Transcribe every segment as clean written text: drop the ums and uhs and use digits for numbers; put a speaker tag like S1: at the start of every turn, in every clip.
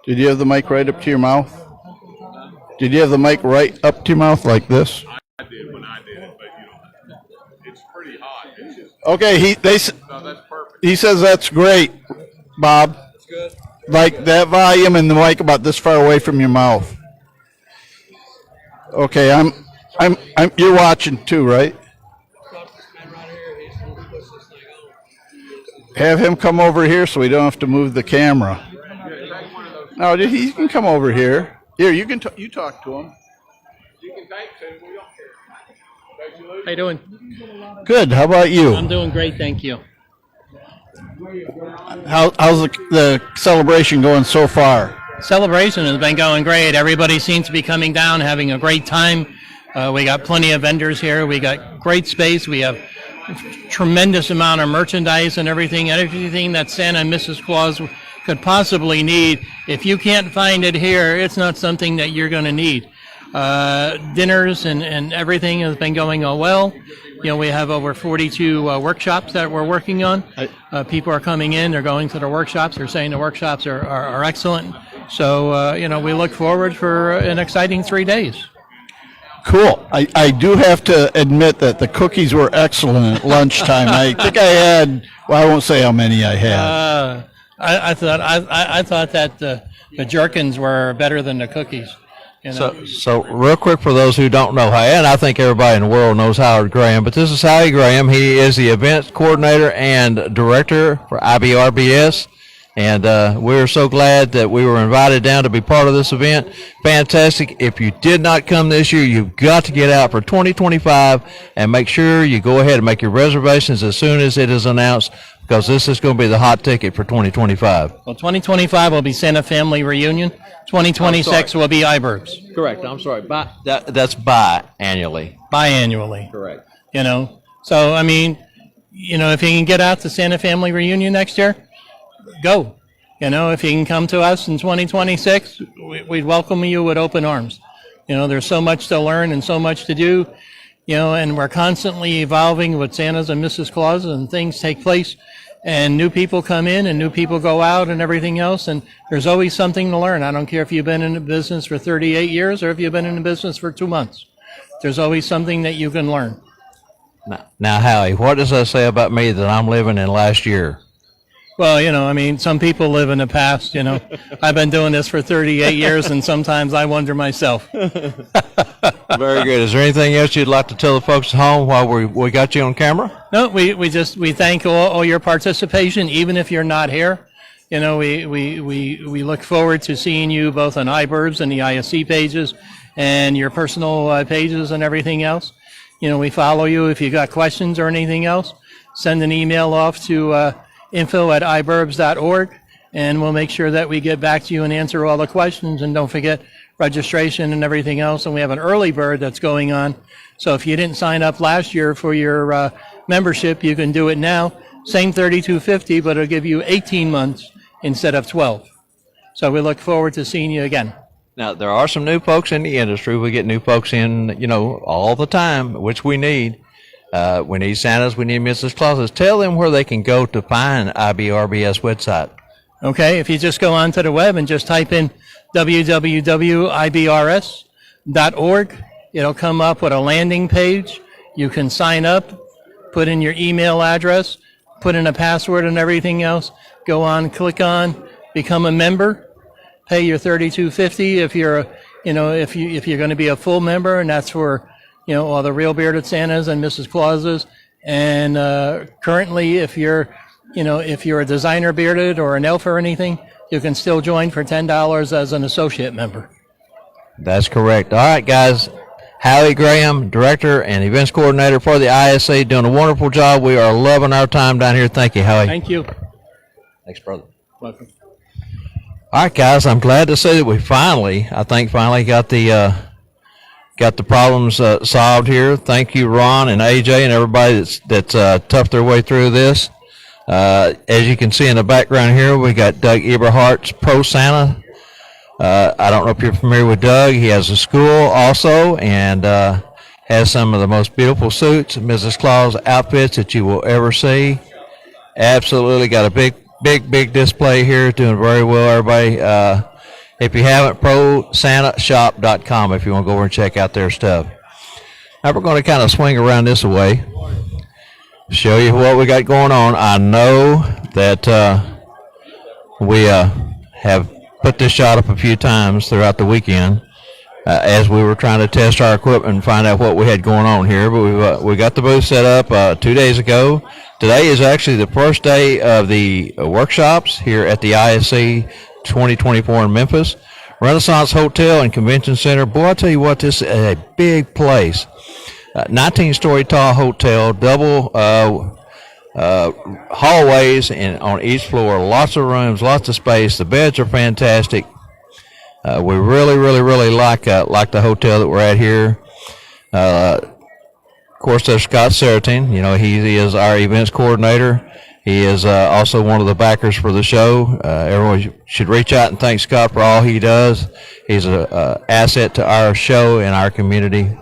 S1: Did you have the mic right up to your mouth? Did you have the mic right up to your mouth like this?
S2: I did when I did it, but it's pretty hot. It's just,
S1: Okay,
S2: no, that's perfect.
S1: he says that's great, Bob.
S2: That's good.
S1: Like that volume and the mic about this far away from your mouth. Okay, you're watching too, right? Have him come over here so we don't have to move the camera. No, he can come over here. Here, you can you talk to him.
S2: You can thank him. We don't care.
S3: How you doing?
S1: Good. How about you?
S3: I'm doing great, thank you.
S1: How's the celebration going so far?
S3: Celebration has been going great. Everybody seems to be coming down, having a great time. We got plenty of vendors here. We got great space. We have tremendous amount of merchandise and everything that Santa and Mrs. Claus could possibly need. If you can't find it here, it's not something that you're going to need. Dinners and everything has been going well. You know, we have over 42 workshops that we're working on. People are coming in, they're going to the workshops, they're saying the workshops are excellent. So, we look forward for an exciting 3 days.
S1: Cool. I do have to admit that the cookies were excellent at lunchtime. I think I had, well, I won't say how many I had.
S3: I thought that the jerkins were better than the cookies. You know?
S4: So real quick for those who don't know, and I think everybody in the world knows Howard Graham, but this is Howie Graham. He is the events coordinator and director for IBRBS, and we're so glad that we were invited down to be part of this event. Fantastic. If you did not come this year, you've got to get out for 2025 and make sure you go ahead and make your reservations as soon as it is announced, because this is going to be the hot ticket for 2025.
S3: Well, 2025 will be Santa Family Reunion. 2026 will be iBurbs.
S4: Correct. I'm sorry. That's biannually.
S3: Biannually.
S4: Correct.
S3: So, I mean, if you can get out to Santa Family Reunion next year, go. If you can come to us in 2026, we'd welcome you with open arms. There's so much to learn and so much to do, and we're constantly evolving with Santas and Mrs. Claus, and things take place, and new people come in and new people go out and everything else, and there's always something to learn. I don't care if you've been in the business for 38 years or if you've been in the business for 2 months. There's always something that you can learn.
S4: Now, Howie, what does that say about me that I'm living in last year?
S3: Well, some people live in the past, I've been doing this for 38 years, and sometimes I wonder myself.
S4: Very good. Is there anything else you'd like to tell the folks at home while we got you on camera?
S3: No, we thank all your participation, even if you're not here. We look forward to seeing you both on iBurbs and the ISC pages and your personal pages and everything else. We follow you. If you got questions or anything else, send an email off to info@iburbs.org, and we'll make sure that we get back to you and answer all the questions. And don't forget registration and everything else. And we have an early bird that's going on. So if you didn't sign up last year for your membership, you can do it now. Same $32.50, but it'll give you 18 months instead of 12. So we look forward to seeing you again.
S4: Now, there are some new folks in the industry. We get new folks in, all the time, which we need. We need Santas, we need Mrs. Clauses. Tell them where they can go to find IBRBS website.
S3: Okay, if you just go onto the web and just type in www.ibrs.org, it'll come up with a landing page. You can sign up, put in your email address, put in a password and everything else. Go on, click on, become a member, pay your $32.50 if you're, if you're going to be a full member, and that's for all the real bearded Santas and Mrs. Clauses. And currently, if you're a designer bearded or an elf or anything, you can still join for $10 as an associate member.
S4: That's correct. All right, guys. Howie Graham, Director and Events Coordinator for the ISC, doing a wonderful job. We are loving our time down here. Thank you, Howie.
S3: Thank you.
S4: Thanks, brother.
S3: Welcome.
S4: All right, guys. I'm glad to say that we finally got the problems solved here. Thank you, Ron and AJ and everybody that's toughed their way through this. As you can see in the background here, we got Doug Eberhardt's Pro Santa. I don't know if you're familiar with Doug. He has a school also, and has some of the most beautiful suits, Mrs. Claus outfits that you will ever see. Absolutely got a big display here, doing very well, everybody. If you haven't, ProSantaShop.com if you want to go over and check out their stuff. Now we're going to kind of swing around this way, show you what we got going on. I know that we have put this shot up a few times throughout the weekend as we were trying to test our equipment and find out what we had going on here. But we got the booth set up 2 days ago. Today is actually the first day of the workshops here at the ISC 2024 in Memphis. Renaissance Hotel and Convention Center. Boy, I tell you what, this is a big place. 19-story tall hotel, double hallways and on each floor, lots of rooms, lots of space. The beds are fantastic. We really like the hotel that we're at here. Of course, there's Scott Saratin. You know, he is our events coordinator. He is also one of the backers for the show. Everyone should reach out and thank Scott for all he does. He's an asset to our show and our community.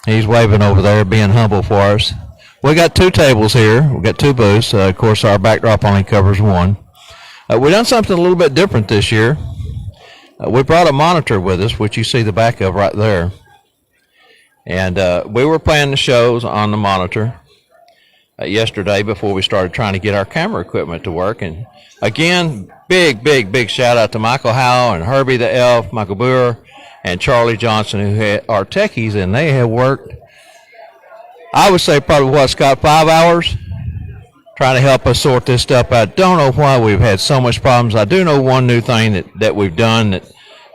S4: He's waving over there, being humble for us. We got 2 tables here. We got 2 booths. Of course, our backdrop only covers 1. We've done something a little bit different this year. We brought a monitor with us, which you see the back of right there. And we were playing the shows on the monitor yesterday before we started trying to get our camera equipment to work. And again, big shout out to Michael Howell and Herbie the Elf, Michael Boer, and Charlie Johnson, who are techies, and they have worked, I would say probably, Scott, 5 hours trying to help us sort this stuff out. Don't know why we've had so much problems. I do know one new thing that we've done that,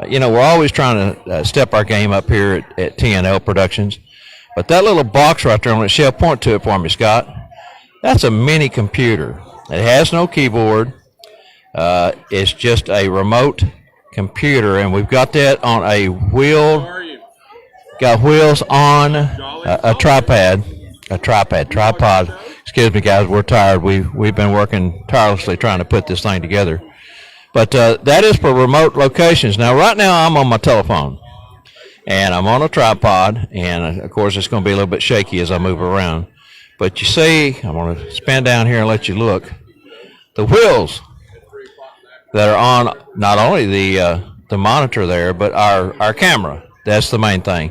S4: you know, we're always trying to step our game up here at TNL Productions. But that little box right there on the shelf, point to it for me, Scott. That's a mini computer. It has no keyboard. It's just a remote computer, and we've got that on a wheel. Got wheels on a tripod. Excuse me, guys. We're tired. We've been working tirelessly trying to put this thing together. But that is for remote locations. Now, right now, I'm on my telephone, and I'm on a tripod, and of course, it's going to be a little bit shaky as I move around. But you see, I'm going to spin down here and let you look. The wheels that are on not only the monitor there, but our camera. That's the main thing.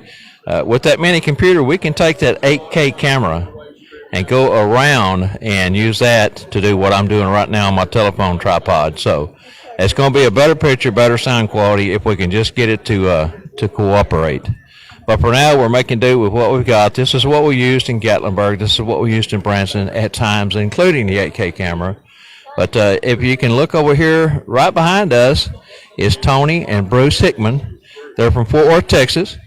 S4: With that mini computer, we can take that 8K camera and go around and use that to do what I'm doing right now on my telephone tripod. So it's going to be a better picture, better sound quality if we can just get it to cooperate. But for now, we're making do with what we've got. This is what we used in Gatlinburg. This is what we used in Branson at times, including the 8K camera. But if you can look over here, right behind us is Tony and Bruce Hickman. They're from Fort Worth, Texas.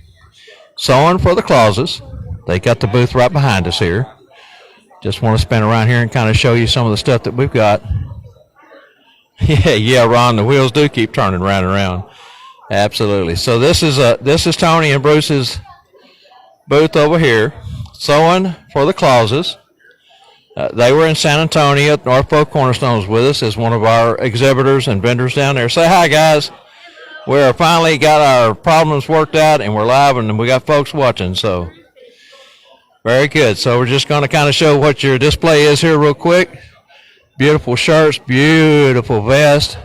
S4: Sewing for the Clauses. They got the booth right behind us here. Just want to spin around here and kind of show you some of the stuff that we've got. Yeah, Ron, the wheels do keep turning round and round. Absolutely. So this is Tony and Bruce's booth over here. Sewing for the Clauses. They were in San Antonio at North Fork Cornerstones with us as one of our exhibitors and vendors down there. Say hi, guys. We're finally got our problems worked out, and we're live, and we got folks watching. So very good. So we're just going to kind of show what your display is here real quick. Beautiful shirts, beautiful vest.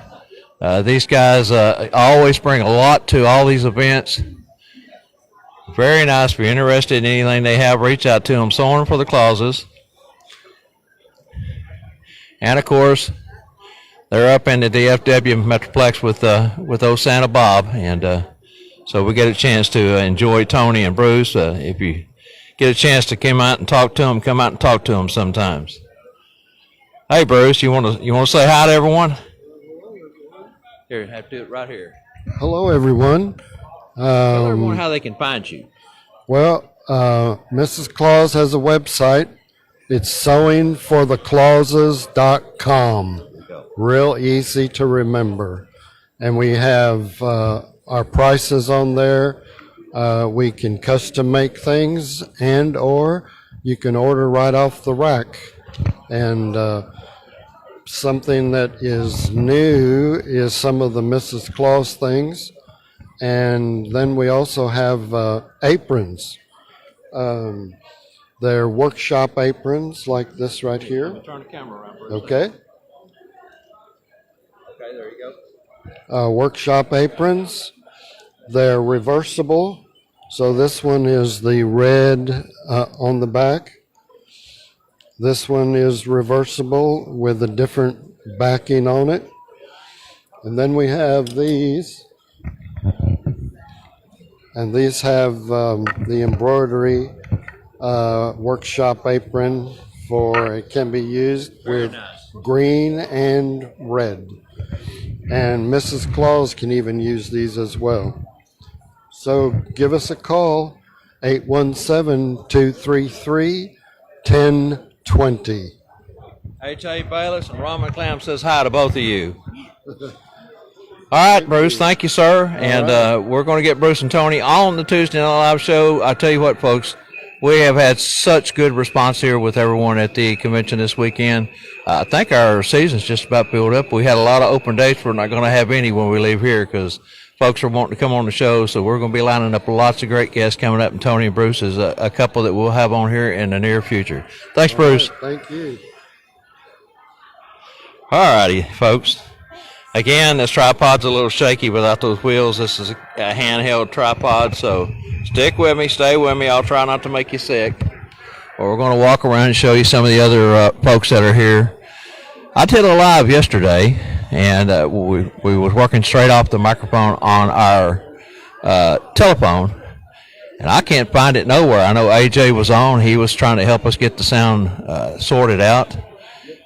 S4: These guys always bring a lot to all these events. Very nice. If you're interested in anything they have, reach out to them. Sewing for the Clauses. And, of course, they're up in the DFW Metroplex with old Santa Bob. And so we get a chance to enjoy Tony and Bruce. If you get a chance to come out and talk to them, come out and talk to them sometimes. Hey, Bruce, you want to say hi to everyone? Here, have to do it right here.
S5: Hello, everyone.
S4: Tell everyone how they can find you.
S5: Well, Mrs. Claus has a website. It's sewingfortheclauses.com. Real easy to remember. And we have our prices on there. We can custom make things, and or you can order right off the rack. And something that is new is some of the Mrs. Claus things. And then we also have aprons. They're workshop aprons like this right here.
S4: Turn the camera around, Bruce.
S5: Okay.
S4: Okay, there you go.
S5: workshop aprons. They're reversible. So this one is the red on the back. This one is reversible with a different backing on it. And then we have these. And these have the embroidery workshop apron for, it can be used with green and red. And Mrs. Claus can even use these as well. So give us a call, 817-233-1020.
S4: H.A. Bayless and Ron McClam says hi to both of you. All right, Bruce, thank you, sir. And we're going to get Bruce and Tony on the Tuesday Night Live show. I tell you what, folks, we have had such good response here with everyone at the convention this weekend. I think our season's just about built up. We had a lot of open dates. We're not going to have any when we leave here because folks are wanting to come on the show, so we're going to be lining up lots of great guests coming up, and Tony and Bruce is a couple that we'll have on here in the near future. Thanks, Bruce.
S5: Right, thank you.
S4: All righty, folks. Again, this tripod's a little shaky without those wheels. This is a handheld tripod, so stick with me, stay with me. I'll try not to make you sick. Well, we're going to walk around and show you some of the other folks that are here. I did a live yesterday, and we was working straight off the microphone on our telephone, and I can't find it nowhere. I know AJ was on. He was trying to help us get the sound sorted out,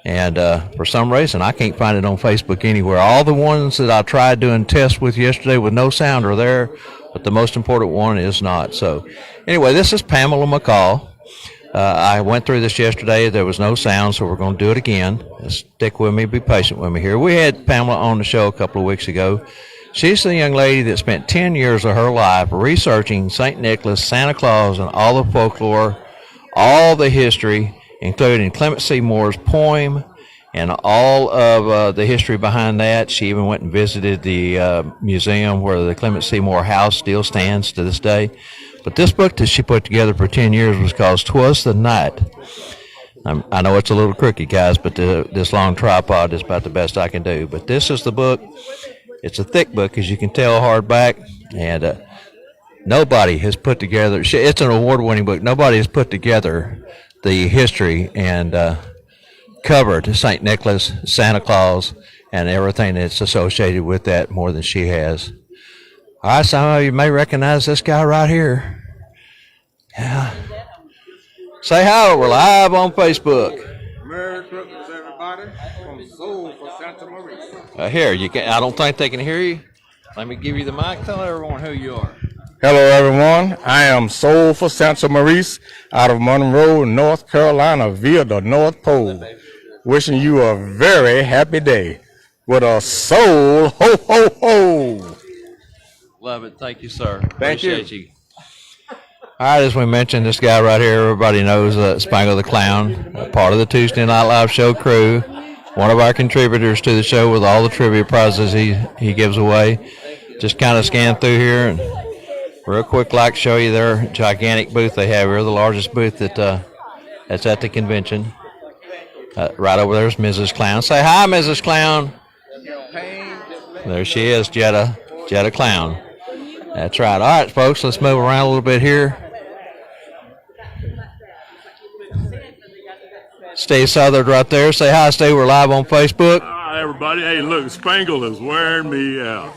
S4: and for some reason, I can't find it on Facebook anywhere. All the ones that I tried doing tests with yesterday with no sound are there, but the most important one is not. So anyway, this is Pamela McCall. I went through this yesterday. There was no sound, so we're going to do it again. Stick with me. Be patient with me here. We had Pamela on the show a couple of weeks ago. She's the young lady that spent 10 years of her life researching St. Nicholas, Santa Claus, and all the folklore, all the history, including Clement C. Moore's poem and all of the history behind that. She even went and visited the museum where the Clement C. Moore house still stands to this day. But this book that she put together for 10 years was called 'Twas the Night. I know it's a little crooked, guys, but this long tripod is about the best I can do. But this is the book. It's a thick book, as you can tell, hardback. And nobody has put together, it's an award-winning book. Nobody has put together the history and covered St. Nicholas, Santa Claus, and everything that's associated with that more than she has. All right, some of you may recognize this guy right here. Yeah. Say hi, we're live on Facebook.
S2: Merry Christmas, everybody, from Soul for Santa Maria.
S4: Here, I don't think they can hear you. Let me give you the mic. Tell everyone who you are.
S6: Hello, everyone. I am Soul for Santa Maurice out of Monroe, North Carolina, via the North Pole. Wishing you a very happy day with a soul ho, ho, ho.
S4: Love it. Thank you, sir.
S6: Thank you.
S4: Appreciate you. All right, as we mentioned, this guy right here, everybody knows Spangle the Clown, part of the Tuesday Night Live show crew, one of our contributors to the show with all the trivia prizes he gives away. Just kind of scan through here and real quick, like show you their gigantic booth they have here, the largest booth that's at the convention. Right over there is Mrs. Clown. Say hi, Mrs. Clown. There she is, Jetta Clown. That's right. All right, folks, let's move around a little bit here. Steve Southard right there. Say hi, Steve. We're live on Facebook.
S2: Hi, everybody. Hey, look, Spangle is wearing me out.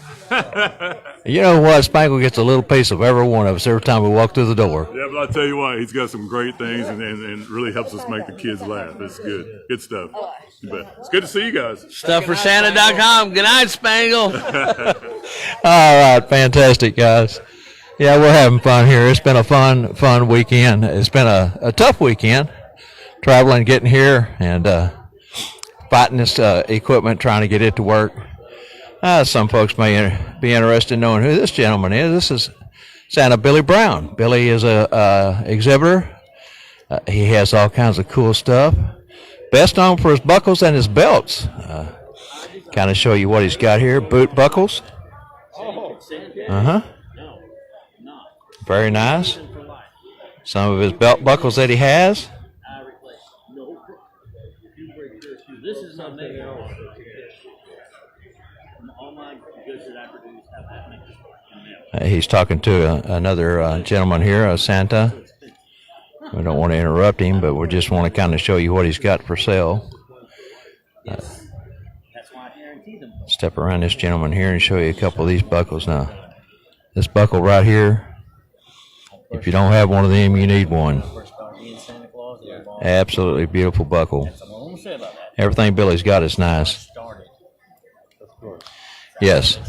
S4: You know what? Spangle gets a little piece of every one of us every time we walk through the door.
S2: Yeah, but I tell you what, he's got some great things and really helps us make the kids laugh. It's good. Good stuff. You bet. It's good to see you guys.
S7: StuffForSanta.com. Good night, Spangle.
S4: All right, fantastic, guys. Yeah, we're having fun here. It's been a fun weekend. It's been a tough weekend, traveling, getting here, and fighting this equipment, trying to get it to work. Some folks may be interested in knowing who this gentleman is. This is Santa Billy Brown. Billy is a exhibitor. He has all kinds of cool stuff. Best known for his buckles and his belts. Kind of show you what he's got here. Boot buckles. Very nice. Some of his belt buckles that he has.
S7: This is amazing. Oh my
S4: He's talking to another gentleman here, Santa. We don't want to interrupt him, but we just want to kind of show you what he's got for sale. Step around this gentleman here and show you a couple of these buckles now. This buckle right here, if you don't have one of them, you need one. Absolutely beautiful buckle. Everything Billy's got is nice. Yes.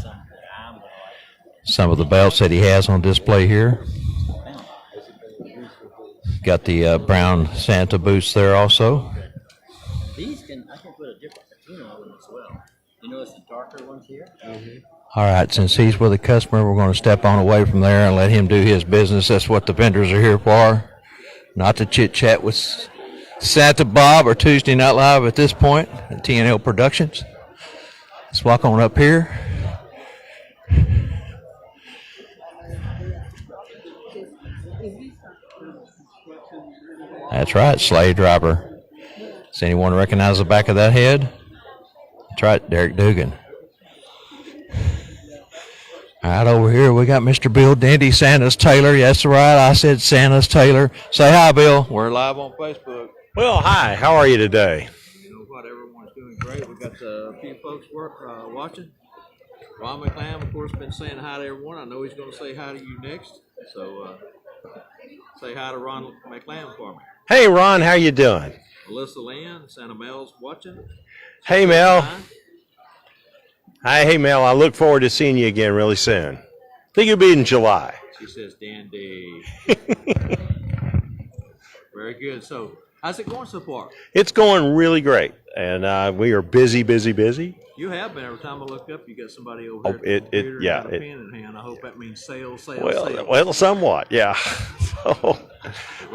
S4: Some of the belts that he has on display here. Got the brown Santa boots there also.
S8: These I can put a different patina on them as well. You notice the darker ones here?
S4: All right, since he's with a customer, we're going to step on away from there and let him do his business. That's what the vendors are here for. Not to chit-chat with Santa Bob or Tuesday Night Live at this point at TNL Productions. Let's walk on up here. That's right, Slave Driver. Does anyone recognize the back of that head? That's right, Derek Dugan. All right, over here we got Mr. Bill Dendy, Santa's Tailor. That's right, I said Santa's Tailor. Say hi, Bill. We're live on Facebook.
S9: Well, hi. How are you today?
S4: You know what? Everyone's doing great. We got a few folks watching. Ron McClam, of course, been saying hi to everyone. I know he's going to say hi to you next. So say hi to Ron McClam for me.
S9: Hey, Ron. How you doing?
S4: Melissa Lynn, Santa Mel's watching.
S9: Hey, Mel. Hi, hey, Mel. I look forward to seeing you again really soon. I think it'll be in July.
S4: She says, Dandy. Very good. So, how's it going so far?
S9: It's going really great, and we are busy.
S4: You have been. Every time I look up, you got somebody over there at the computer
S9: yeah,
S4: got a pen in hand. I hope that means sales.
S9: Well, somewhat, yeah. So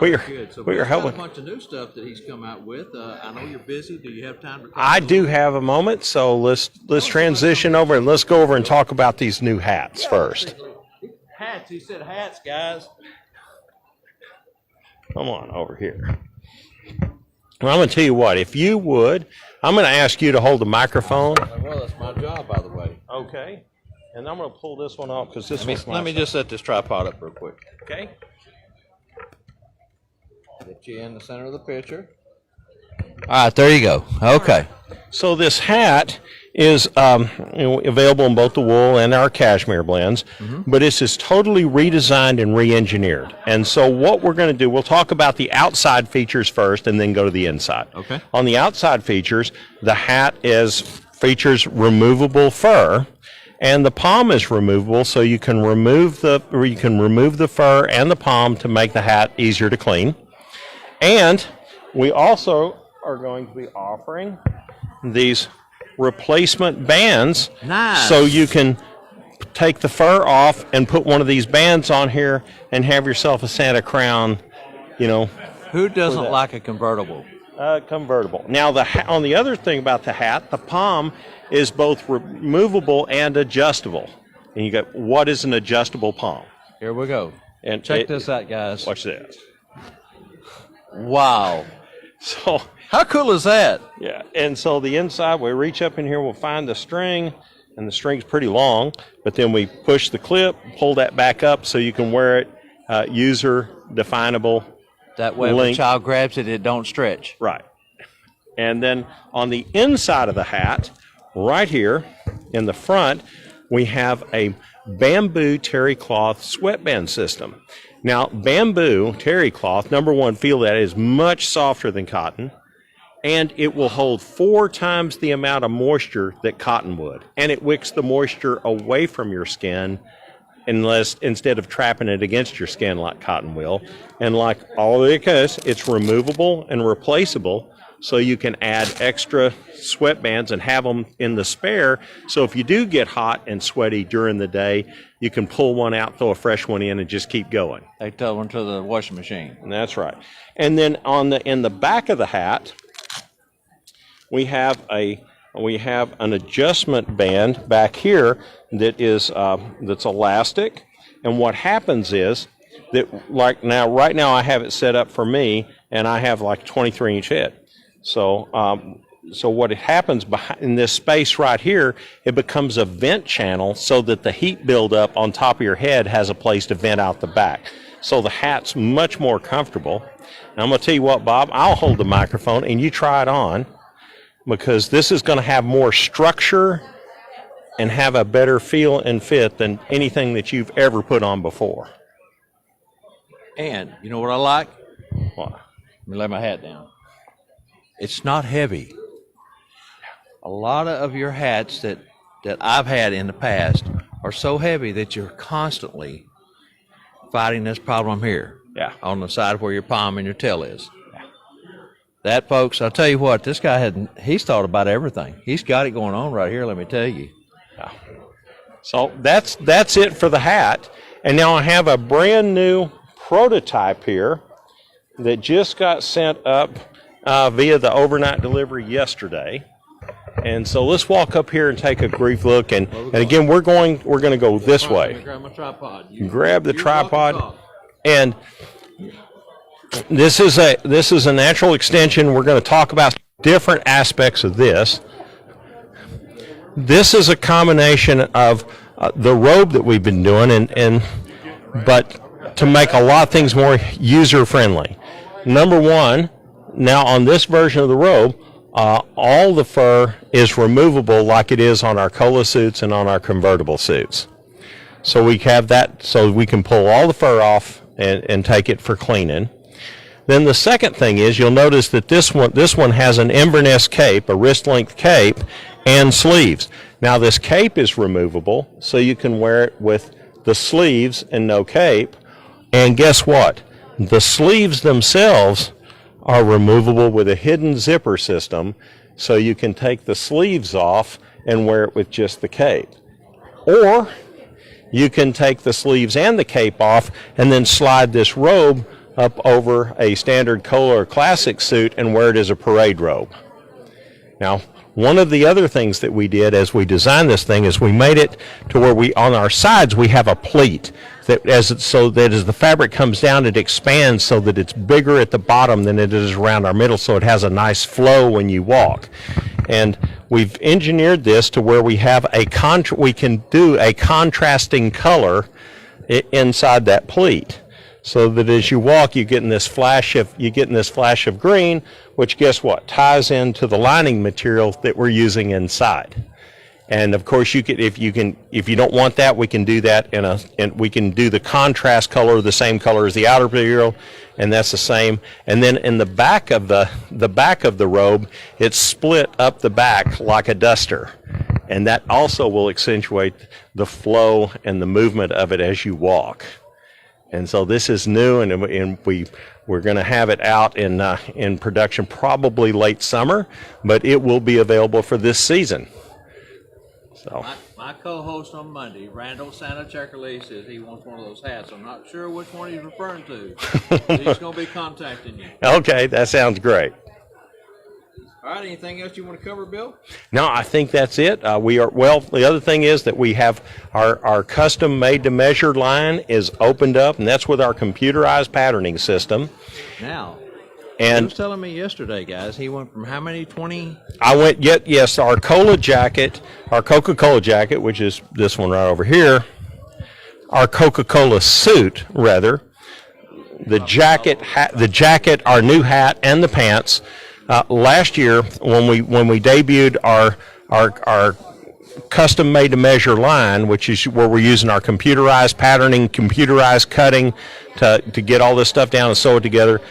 S9: we are
S4: good. So
S9: we are
S4: got a
S9: helping.
S4: bunch of new stuff that he's come out with. I know you're busy. Do you have time to?
S9: I do have a moment, so let's transition over and let's go over and talk about these new hats first.
S4: Hats. He said hats, guys.
S9: Come on over here. Well, I'm going to tell you what. If you would, I'm going to ask you to hold the microphone.
S4: Well, that's my job, by the way.
S9: Okay. And I'm going to pull this one off because this
S4: Let me just set this tripod up real quick.
S9: Okay.
S4: Get you in the center of the picture. All right, there you go. Okay.
S9: So this hat is available in both the wool and our cashmere blends, but this is totally redesigned and re-engineered. And so what we're going to do, we'll talk about the outside features first and then go to the inside.
S4: Okay.
S9: On the outside features, the hat features removable fur, and the palm is removable, so you can remove the fur and the palm to make the hat easier to clean. And we also are going to be offering these replacement bands.
S4: Nice.
S9: So you can take the fur off and put one of these bands on here and have yourself a Santa crown,
S4: Who doesn't like a convertible?
S9: Convertible. Now, on the other thing about the hat, the palm is both removable and adjustable. And you go, what is an adjustable palm?
S4: Here we go.
S9: And
S4: Check this out, guys.
S9: Watch this.
S4: Wow.
S9: So,
S4: how cool is that?
S9: yeah, and so the inside, we reach up in here, we'll find the string, and the string's pretty long, but then we push the clip, pull that back up so you can wear it user definable.
S4: That way when a child grabs it, it don't stretch.
S9: Right. And then on the inside of the hat, right here in the front, we have a bamboo terry cloth sweatband system. Now, bamboo terry cloth, number one, feel that is much softer than cotton, and it will hold 4 times the amount of moisture that cotton would. And it wicks the moisture away from your skin instead of trapping it against your skin like cotton will. And like all of it is, it's removable and replaceable, so you can add extra sweatbands and have them in the spare. So if you do get hot and sweaty during the day, you can pull one out, throw a fresh one in, and just keep going.
S4: They tell them to the washing machine.
S9: And that's right. And then in the back of the hat, we have an adjustment band back here that is that's elastic. And what happens is that right now I have it set up for me, and I have like a 23-inch head. So so what happens behind in this space right here, it becomes a vent channel so that the heat buildup on top of your head has a place to vent out the back. So the hat's much more comfortable. And I'm going to tell you what, Bob, I'll hold the microphone and you try it on, because this is going to have more structure and have a better feel and fit than anything that you've ever put on before.
S4: And you know what I like?
S9: What?
S4: Let me lay my hat down. It's not heavy. A lot of your hats that I've had in the past are so heavy that you're constantly fighting this problem here.
S9: Yeah.
S4: On the side where your palm and your tail is. Yeah. That, folks, I'll tell you what, this guy he's thought about everything. He's got it going on right here, let me tell you.
S9: Yeah. So that's it for the hat. And now I have a brand new prototype here that just got sent up via the overnight delivery yesterday. And so let's walk up here and take a brief look. And again, we're going to go this way.
S4: Grab my tripod.
S9: Grab the tripod. And this is a natural extension. We're going to talk about different aspects of this. This is a combination of the robe that we've been doing, but to make a lot of things more user-friendly. Number one, now on this version of the robe, all the fur is removable like it is on our Cola suits and on our convertible suits. So we have that, so we can pull all the fur off and take it for cleaning. Then the second thing is, you'll notice that this one has an Inverness cape, a wrist-length cape, and sleeves. Now this cape is removable, so you can wear it with the sleeves and no cape. And guess what? The sleeves themselves are removable with a hidden zipper system, so you can take the sleeves off and wear it with just the cape. Or you can take the sleeves and the cape off and then slide this robe up over a standard Cola or Classic suit and wear it as a parade robe. Now, one of the other things that we did as we designed this thing is we made it to where on our sides we have a pleat so that as the fabric comes down, it expands so that it's bigger at the bottom than it is around our middle, so it has a nice flow when you walk. And we've engineered this to where we have we can do a contrasting color inside that pleat, so that as you walk, you get in this flash of green, which, guess what, ties into the lining material that we're using inside. And of course, if you don't want that, we can do that and we can do the contrast color, the same color as the outer material, and that's the same. And then in the back of the robe, it's split up the back like a duster, and that also will accentuate the flow and the movement of it as you walk. And so this is new, and we're going to have it out in production probably late summer, but it will be available for this season. So
S4: my co-host on Monday, Randall Santa Checkerley, says he wants one of those hats. I'm not sure which one he's referring to. He's going to be contacting you.
S9: Okay, that sounds great.
S4: All right, anything else you want to cover, Bill?
S9: No, I think that's it. The other thing is that we have our custom made-to-measure line is opened up, and that's with our computerized patterning system.
S4: Now,
S9: and
S4: he was telling me yesterday, guys, he went from how many, 20?
S9: Yes, our Coca-Cola jacket, which is this one right over here, our Coca-Cola suit, rather, the jacket, our new hat, and the pants. Last year, when we debuted our custom made to measure line, which is where we're using our computerized patterning, computerized cutting to get all this stuff down and sew it together,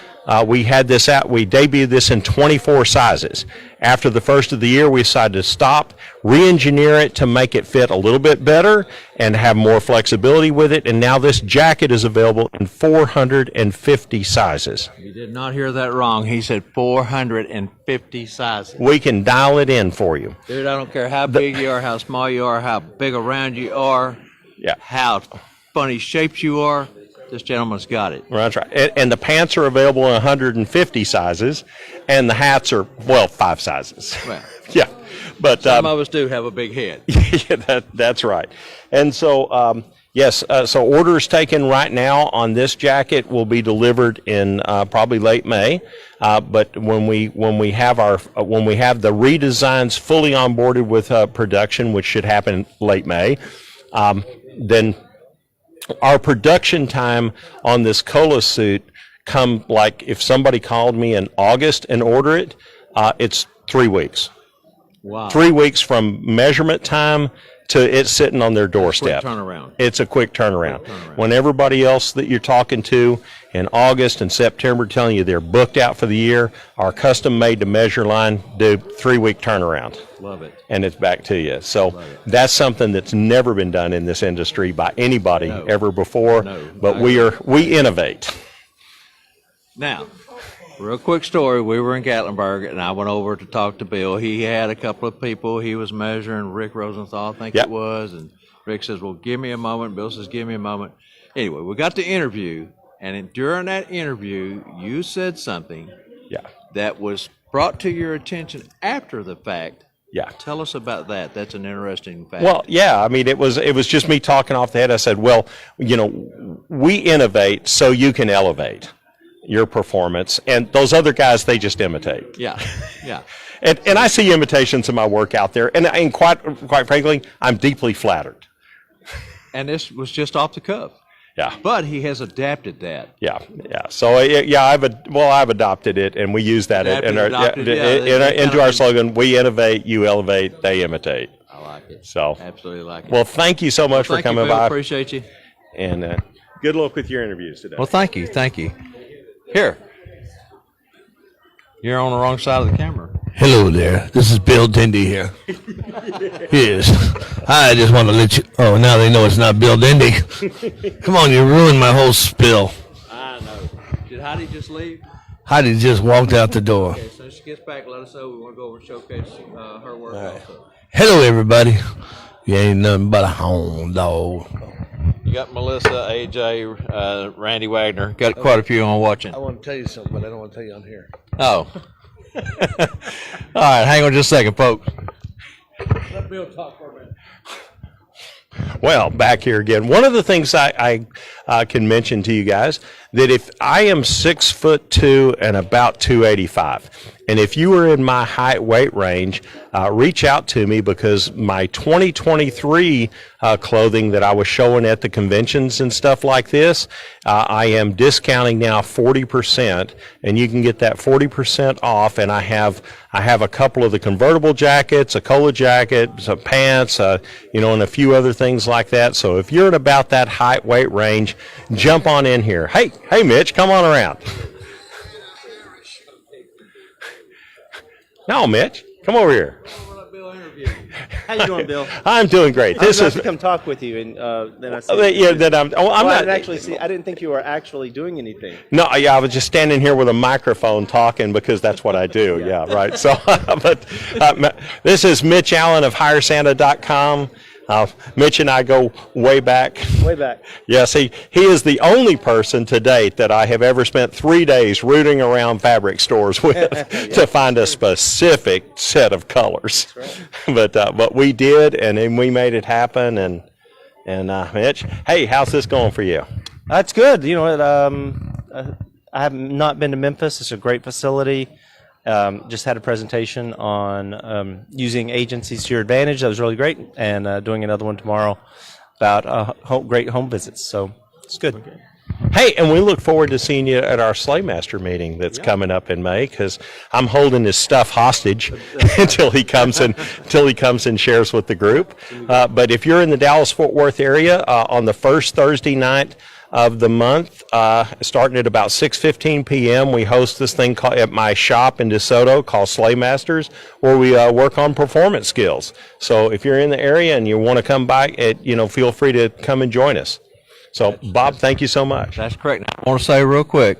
S9: we debuted this in 24 sizes. After the first of the year, we decided to stop, re-engineer it to make it fit a little bit better and have more flexibility with it, and now this jacket is available in 450 sizes.
S4: You did not hear that wrong. He said 450 sizes.
S9: We can dial it in for you.
S4: Dude, I don't care how big you are, how small you are, how big around you are, how funny shapes you are. This gentleman's got it.
S9: That's right. And the pants are available in 150 sizes, and the hats are, 5 sizes.
S4: Well,
S9: yeah. But
S4: some of us do have a big head.
S9: Yeah, that's right. And so, Yes, so orders taken right now on this jacket will be delivered in probably late May. But when we have the redesigns fully onboarded with production, which should happen late May, then our production time on this Cola suit come like if somebody called me in August and order it, it's 3 weeks.
S4: Wow.
S9: 3 weeks from measurement time to it sitting on their doorstep.
S4: Quick turnaround.
S9: It's a quick turnaround. When everybody else that you're talking to in August and September telling you they're booked out for the year, our custom made to measure line do 3 week turnaround.
S4: Love it.
S9: And it's back to you. So that's something that's never been done in this industry by anybody ever before.
S4: No.
S9: But we innovate.
S4: Now, real quick story. We were in Gatlinburg, and I went over to talk to Bill. He had a couple of people he was measuring, Rick Rosenthal, I think
S9: Yep.
S4: it was, and Rick says, well, give me a moment. Bill says, give me a moment. Anyway, we got the interview, and during that interview, you said something
S9: Yeah.
S4: that was brought to your attention after the fact.
S9: Yeah.
S4: Tell us about that. That's an interesting fact.
S9: Well, yeah, I mean, it was just me talking off the head. I said, well, you know, we innovate so you can elevate your performance, and those other guys, they just imitate.
S4: Yeah, yeah.
S9: And I see imitations of my work out there, and quite frankly, I'm deeply flattered.
S4: And this was just off the cuff.
S9: Yeah.
S4: But he has adapted that.
S9: Yeah. So I've adopted it, and we use that into our slogan: we innovate, you elevate, they imitate.
S4: I like it.
S9: So
S4: Absolutely like it.
S9: well, thank you so much for
S4: Thank you,
S9: coming
S4: Bill.
S9: by,
S4: Appreciate you.
S9: and good luck with your interviews today.
S4: Well, thank you. Thank you. Here. You're on the wrong side of the camera.
S10: Hello there. This is Bill Dindy here. Yes. I just want to let you. Oh, now they know it's not Bill Dindy. Come on, you ruined my whole spill.
S4: I know. Did Heidi just leave?
S10: Heidi just walked out the door.
S4: Okay, so she gets back, let us know. We want to go over and showcase her work also.
S10: Hello, everybody. You ain't nothing but a hound dog.
S4: You got Melissa, AJ, Randy Wagner. Got quite a few on watching.
S10: I want to tell you something, but I don't want to tell you on here.
S4: Oh. All right, hang on just a second, folks. Let Bill talk for a minute.
S9: Well, back here again. One of the things I can mention to you guys that if I am 6'2" and about 285, and if you are in my height weight range, reach out to me because my 2023 clothing that I was showing at the conventions and stuff like this, I am discounting now 40%, and you can get that 40% off. And I have a couple of the convertible jackets, a Cola jacket, some pants, and a few other things like that. So if you're in about that height weight range, jump on in here. Hey, Mitch, come on around. No, Mitch, come over here.
S8: How you doing, Bill?
S9: I'm doing great.
S8: I was about to come talk with you, and then I said,
S9: I'm
S8: I
S9: not
S8: didn't actually see. I didn't think you were actually doing anything.
S9: No, I was just standing here with a microphone talking because that's what I do. Yeah, right. So, but this is Mitch Allen of HireSanta.com. Mitch and I go way back.
S8: Way back.
S9: Yes, he is the only person to date that I have ever spent 3 days rooting around fabric stores with to find a specific set of colors. Right. But we did, and then we made it happen. And Mitch, hey, how's this going for you?
S8: That's good. You know, I have not been to Memphis. It's a great facility. Just had a presentation on using agencies to your advantage. That was really great, and doing another one tomorrow about great home visits. So it's good. Okay.
S9: Hey, and we look forward to seeing you at our Slaymaster meeting that's coming up in May, because I'm holding his stuff hostage until he comes and shares with the group. But if you're in the Dallas-Fort Worth area on the first Thursday night of the month, starting at about 6:15 p.m., we host this thing at my shop in DeSoto called Slaymasters, where we work on performance skills. So if you're in the area and you want to come by, feel free to come and join us. So, Bob, thank you so much.
S4: That's correct. Now, I want to say real quick,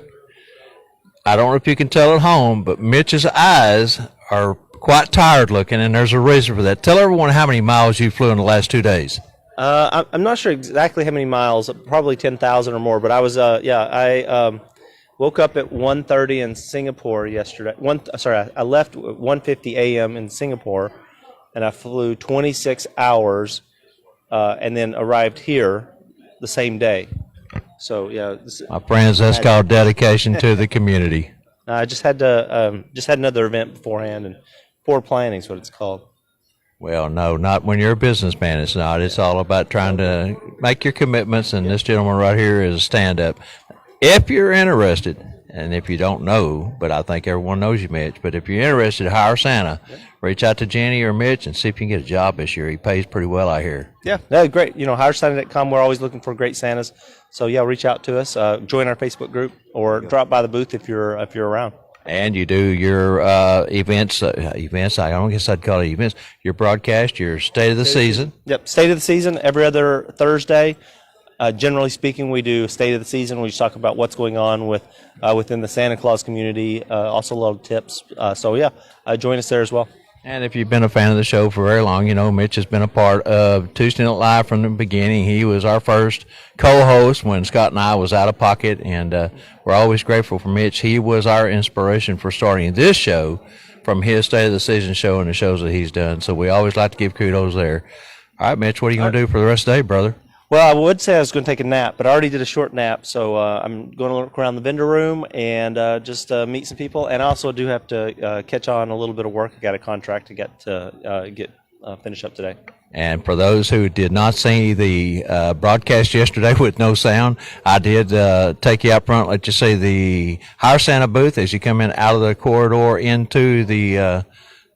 S4: I don't know if you can tell at home, but Mitch's eyes are quite tired looking, and there's a reason for that. Tell everyone how many miles you flew in the last 2 days.
S8: I'm not sure exactly how many miles, probably 10,000 or more, but I was, I woke up at 1:30 in Singapore yesterday. I left at 1:50 a.m. in Singapore, and I flew 26 hours, and then arrived here the same day. So yeah,
S4: My friends, that's called dedication to the community.
S8: I just had another event beforehand, and poor planning is what it's called.
S4: Well, no, not when you're a businessman. It's not. It's all about trying to make your commitments, and this gentleman right here is a stand-up. If you're interested, and if you don't know, but I think everyone knows you, Mitch, but if you're interested, hire Santa. Reach out to Jenny or Mitch and see if you can get a job this year. He pays pretty well out here.
S8: Yeah, no, great. HireSanta.com. We're always looking for great Santas. So yeah, reach out to us. Join our Facebook group, or drop by the booth if you're around.
S4: And you do your events. I don't guess I'd call it events. Your broadcast, your state of the season.
S8: Yep, state of the season every other Thursday. Generally speaking, we do state of the season. We just talk about what's going on within the Santa Claus community. Also, a lot of tips. So yeah, join us there as well.
S4: And if you've been a fan of the show for very long, you know Mitch has been a part of Tuesday Night Live from the beginning. He was our first co-host when Scott and I was out of pocket, and we're always grateful for Mitch. He was our inspiration for starting this show from his State of the Season show and the shows that he's done. So we always like to give kudos there. All right, Mitch, what are you going to do for the rest of the day, brother?
S8: Well, I would say I was going to take a nap, but I already did a short nap, so I'm going to look around the vendor room and just meet some people. And I also do have to catch on a little bit of work. I got a contract to get finish up today.
S4: And for those who did not see the broadcast yesterday with no sound, I did take you up front, let you see the Hire Santa booth as you come in out of the corridor into the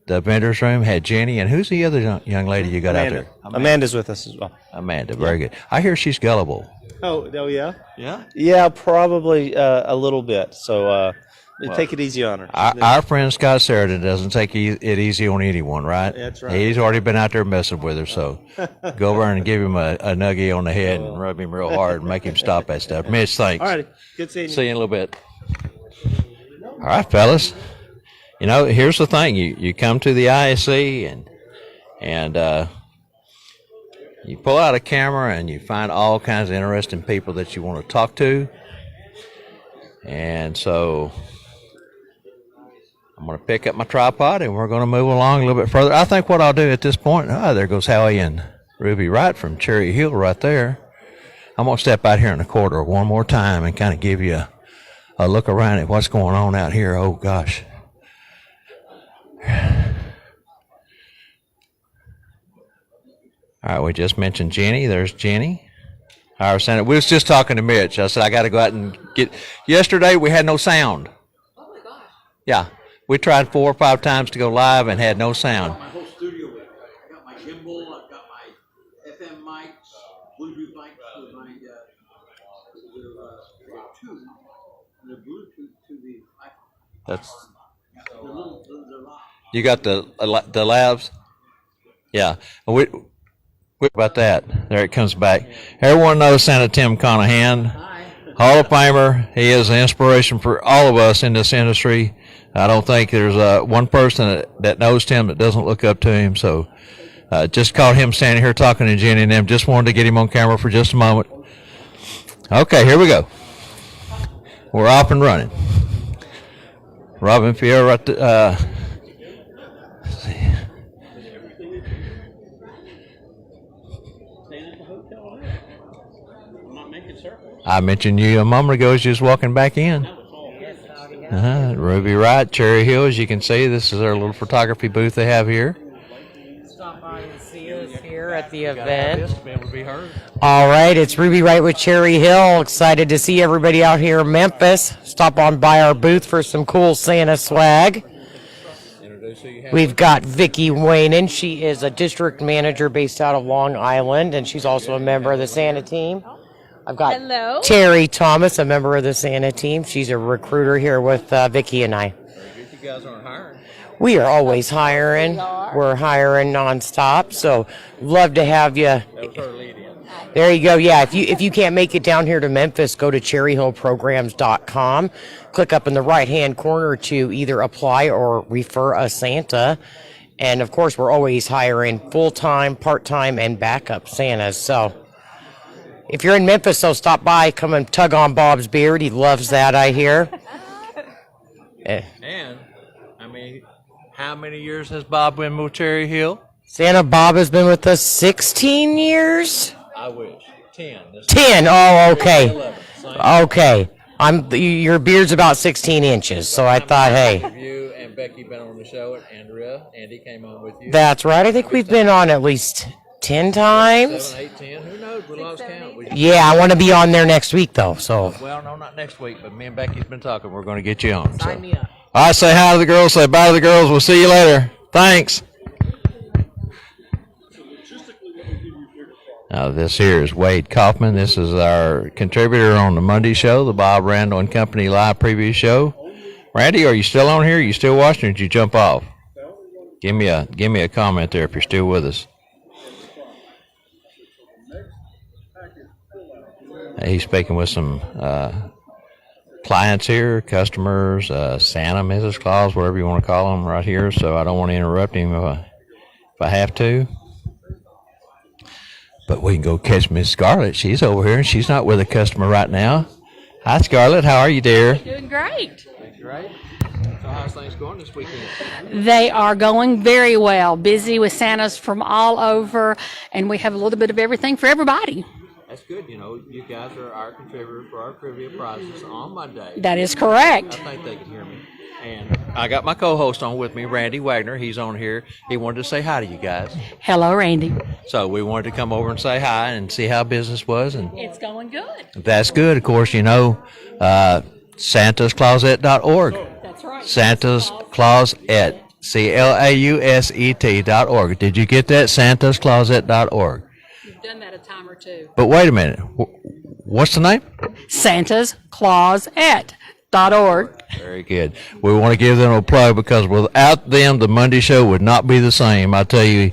S4: vendor's room. Had Jenny, and who's the other young lady you got
S8: Amanda.
S4: out there?
S8: Amanda's with us as well.
S4: Amanda, very good. I hear she's gullible.
S8: Oh yeah?
S4: Yeah?
S8: Yeah, probably a little bit. So take it easy on her.
S4: Our friend Scott Sheridan doesn't take it easy on anyone, right?
S8: That's right.
S4: He's already been out there messing with her, so go over and give him a nuggie on the head and rub him real hard and make him stop that stuff. Mitch, thanks.
S8: All right, good seeing you.
S4: See you in a little bit. All right, fellas. You know, here's the thing. You come to the ISC and you pull out a camera and you find all kinds of interesting people that you want to talk to. And so I'm going to pick up my tripod and we're going to move along a little bit further. I think what I'll do at this point, there goes Howie and Ruby Wright from Cherry Hill right there. I'm going to step out here in the corridor one more time and kind of give you a look around at what's going on out here. Oh, gosh. All right, we just mentioned Jenny. There's Jenny. Our Santa. We was just talking to Mitch. I said, I got to go out and get. Yesterday, we had no sound. Oh, my gosh. Yeah. We tried 4 or 5 times to go live and had no sound.
S11: My whole studio with it. I've got my gimbal, I've got my FM mics, Bluetooth mics with my two. And the Bluetooth to the iPhone.
S4: That's.
S11: The little, the
S4: You got the labs? Yeah. We about that. There it comes back. Everyone knows Santa Tim Conahan, Hall of Famer. He is an inspiration for all of us in this industry. I don't think there's one person that knows Tim that doesn't look up to him. So just caught him standing here talking to Jenny and them. Just wanted to get him on camera for just a moment. Okay, here we go. We're off and running. Robin Fier right there. Let's see. I mentioned you a moment ago as you was walking back in. Ruby Wright, Cherry Hill. As you can see, this is our little photography booth they have here.
S12: Stop by and see us here at the event. All right, it's Ruby Wright with Cherry Hill. Excited to see everybody out here in Memphis. Stop on by our booth for some cool Santa swag. We've got Vicki Waynen. She is a district manager based out of Long Island, and she's also a member of the Santa team. I've got Terry Thomas, a member of the Santa team. She's a recruiter here with Vicki and I.
S4: You guys aren't hiring.
S12: We are always hiring. We're hiring nonstop, so love to have you. There you go. Yeah, if you can't make it down here to Memphis, go to cherryhillprograms.com. Click up in the right-hand corner to either apply or refer a Santa. And, of course, we're always hiring full-time, part-time, and backup Santas. So if you're in Memphis, so stop by. Come and tug on Bob's beard. He loves that, I hear.
S4: And, I mean, how many years has Bob been with Cherry Hill?
S12: Santa Bob has been with us 16 years.
S4: I wish. 10.
S12: 10. Oh, okay. Okay. Your beard's about 16 inches, so I thought, hey.
S4: You and Becky been on the show, and Andy came on with you.
S12: That's right. I think we've been on at least 10 times.
S4: 7, 8, 10. Who knows? We lost count.
S12: Yeah, I want to be on there next week, though. So.
S4: Well, no, not next week, but me and Becky's been talking. We're going to get you on.
S12: Sign me up.
S4: All right, say hi to the girls. Say bye to the girls. We'll see you later. Thanks. Now, this here is Wade Kaufman. This is our contributor on the Monday show, the Bob Randall and Company live preview show. Randy, are you still on here? Are you still watching, or did you jump off? Give me a comment there if you're still with us. He's speaking with some clients here, customers, Santa, Mrs. Claus, whatever you want to call them right here, so I don't want to interrupt him if I have to. But we can go catch Miss Scarlett. She's over here, and she's not with a customer right now. Hi, Scarlett. How are you, dear?
S13: Doing great.
S4: Great. So how's things going this weekend?
S13: They are going very well. Busy with Santas from all over, and we have a little bit of everything for everybody.
S4: That's good. You know, you guys are our contributors for our trivia prizes on Monday.
S13: That is correct.
S4: I think they can hear me. And I got my co-host on with me, Randy Wagner. He's on here. He wanted to say hi to you guys.
S13: Hello, Randy.
S4: So we wanted to come over and say hi and see how business was. And
S13: It's going good.
S4: that's good. Of course, you know, santascloset.org.
S13: That's right.
S4: Santa's Closet, CLAUSET.org. Did you get that? santascloset.org.
S13: You've done that a time or two.
S4: But wait a minute. What's the name?
S13: santascloset.org.
S4: Very good. We want to give them a plug because without them, the Monday show would not be the same. I tell you,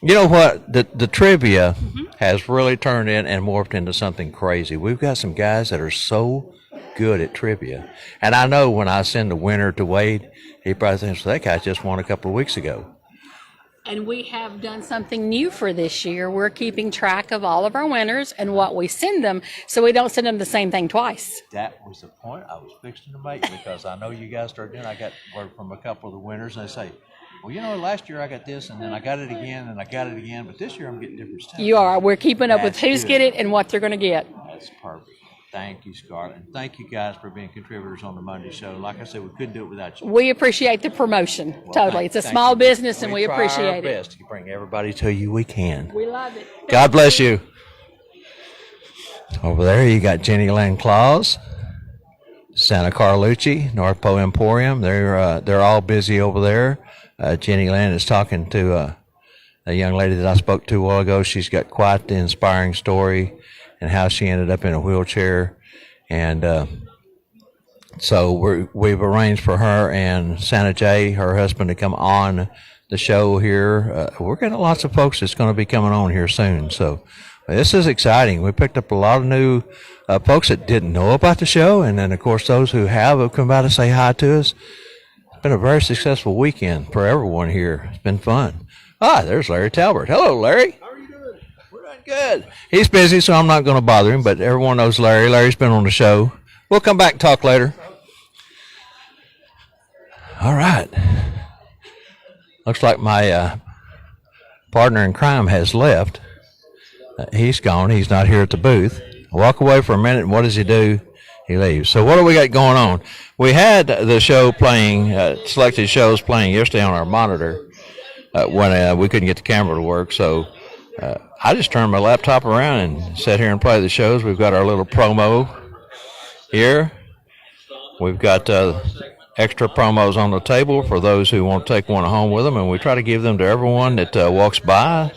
S4: you know what? The trivia has really turned in and morphed into something crazy. We've got some guys that are so good at trivia. And I know when I send the winner to Wade, he probably thinks, well, that guy just won a couple of weeks ago.
S13: And we have done something new for this year. We're keeping track of all of our winners and what we send them, so we don't send them the same thing twice.
S4: That was the point I was fixing to make because I know you guys started doing. I got word from a couple of the winners, and they say, well, you know, last year I got this, and then I got it again, and I got it again, but this year I'm getting different stuff.
S13: You are. We're keeping up with
S4: That's
S13: who's
S4: good.
S13: get it and what they're going to get.
S4: That's perfect. Thank you, Scarlett. And thank you guys for being contributors on the Monday show. Like I said, we couldn't do it without you.
S13: We appreciate the promotion.
S4: Well,
S13: Totally. It's a
S4: thank
S13: small
S4: you.
S13: business, and we
S4: try
S13: appreciate
S4: our
S13: it.
S4: best to bring everybody to you we can.
S13: We love it.
S4: God bless you. Over there, you got Jenny Lynn Claus, Santa Carlucci, North Pole Emporium. They're all busy over there. Jenny Lynn is talking to a young lady that I spoke to a while ago. She's got quite the inspiring story and how she ended up in a wheelchair. And so we've arranged for her and Santa J, her husband, to come on the show here. We're getting lots of folks that's going to be coming on here soon. So this is exciting. We picked up a lot of new folks that didn't know about the show. And then, of course, those who have come by to say hi to us. It's been a very successful weekend for everyone here. It's been fun. There's Larry Talbert. Hello, Larry. How are you doing? We're doing good. He's busy, so I'm not going to bother him, but everyone knows Larry. Larry's been on the show. We'll come back and talk later. All right. Looks like my partner in crime has left. He's gone. He's not here at the booth. I walk away for a minute, and what does he do? He leaves. So what do we got going on? We had the show playing, selected shows playing yesterday on our monitor when we couldn't get the camera to work. So I just turned my laptop around and sat here and play the shows. We've got our little promo here. We've got extra promos on the table for those who want to take one home with them, and we try to give them to everyone that walks by.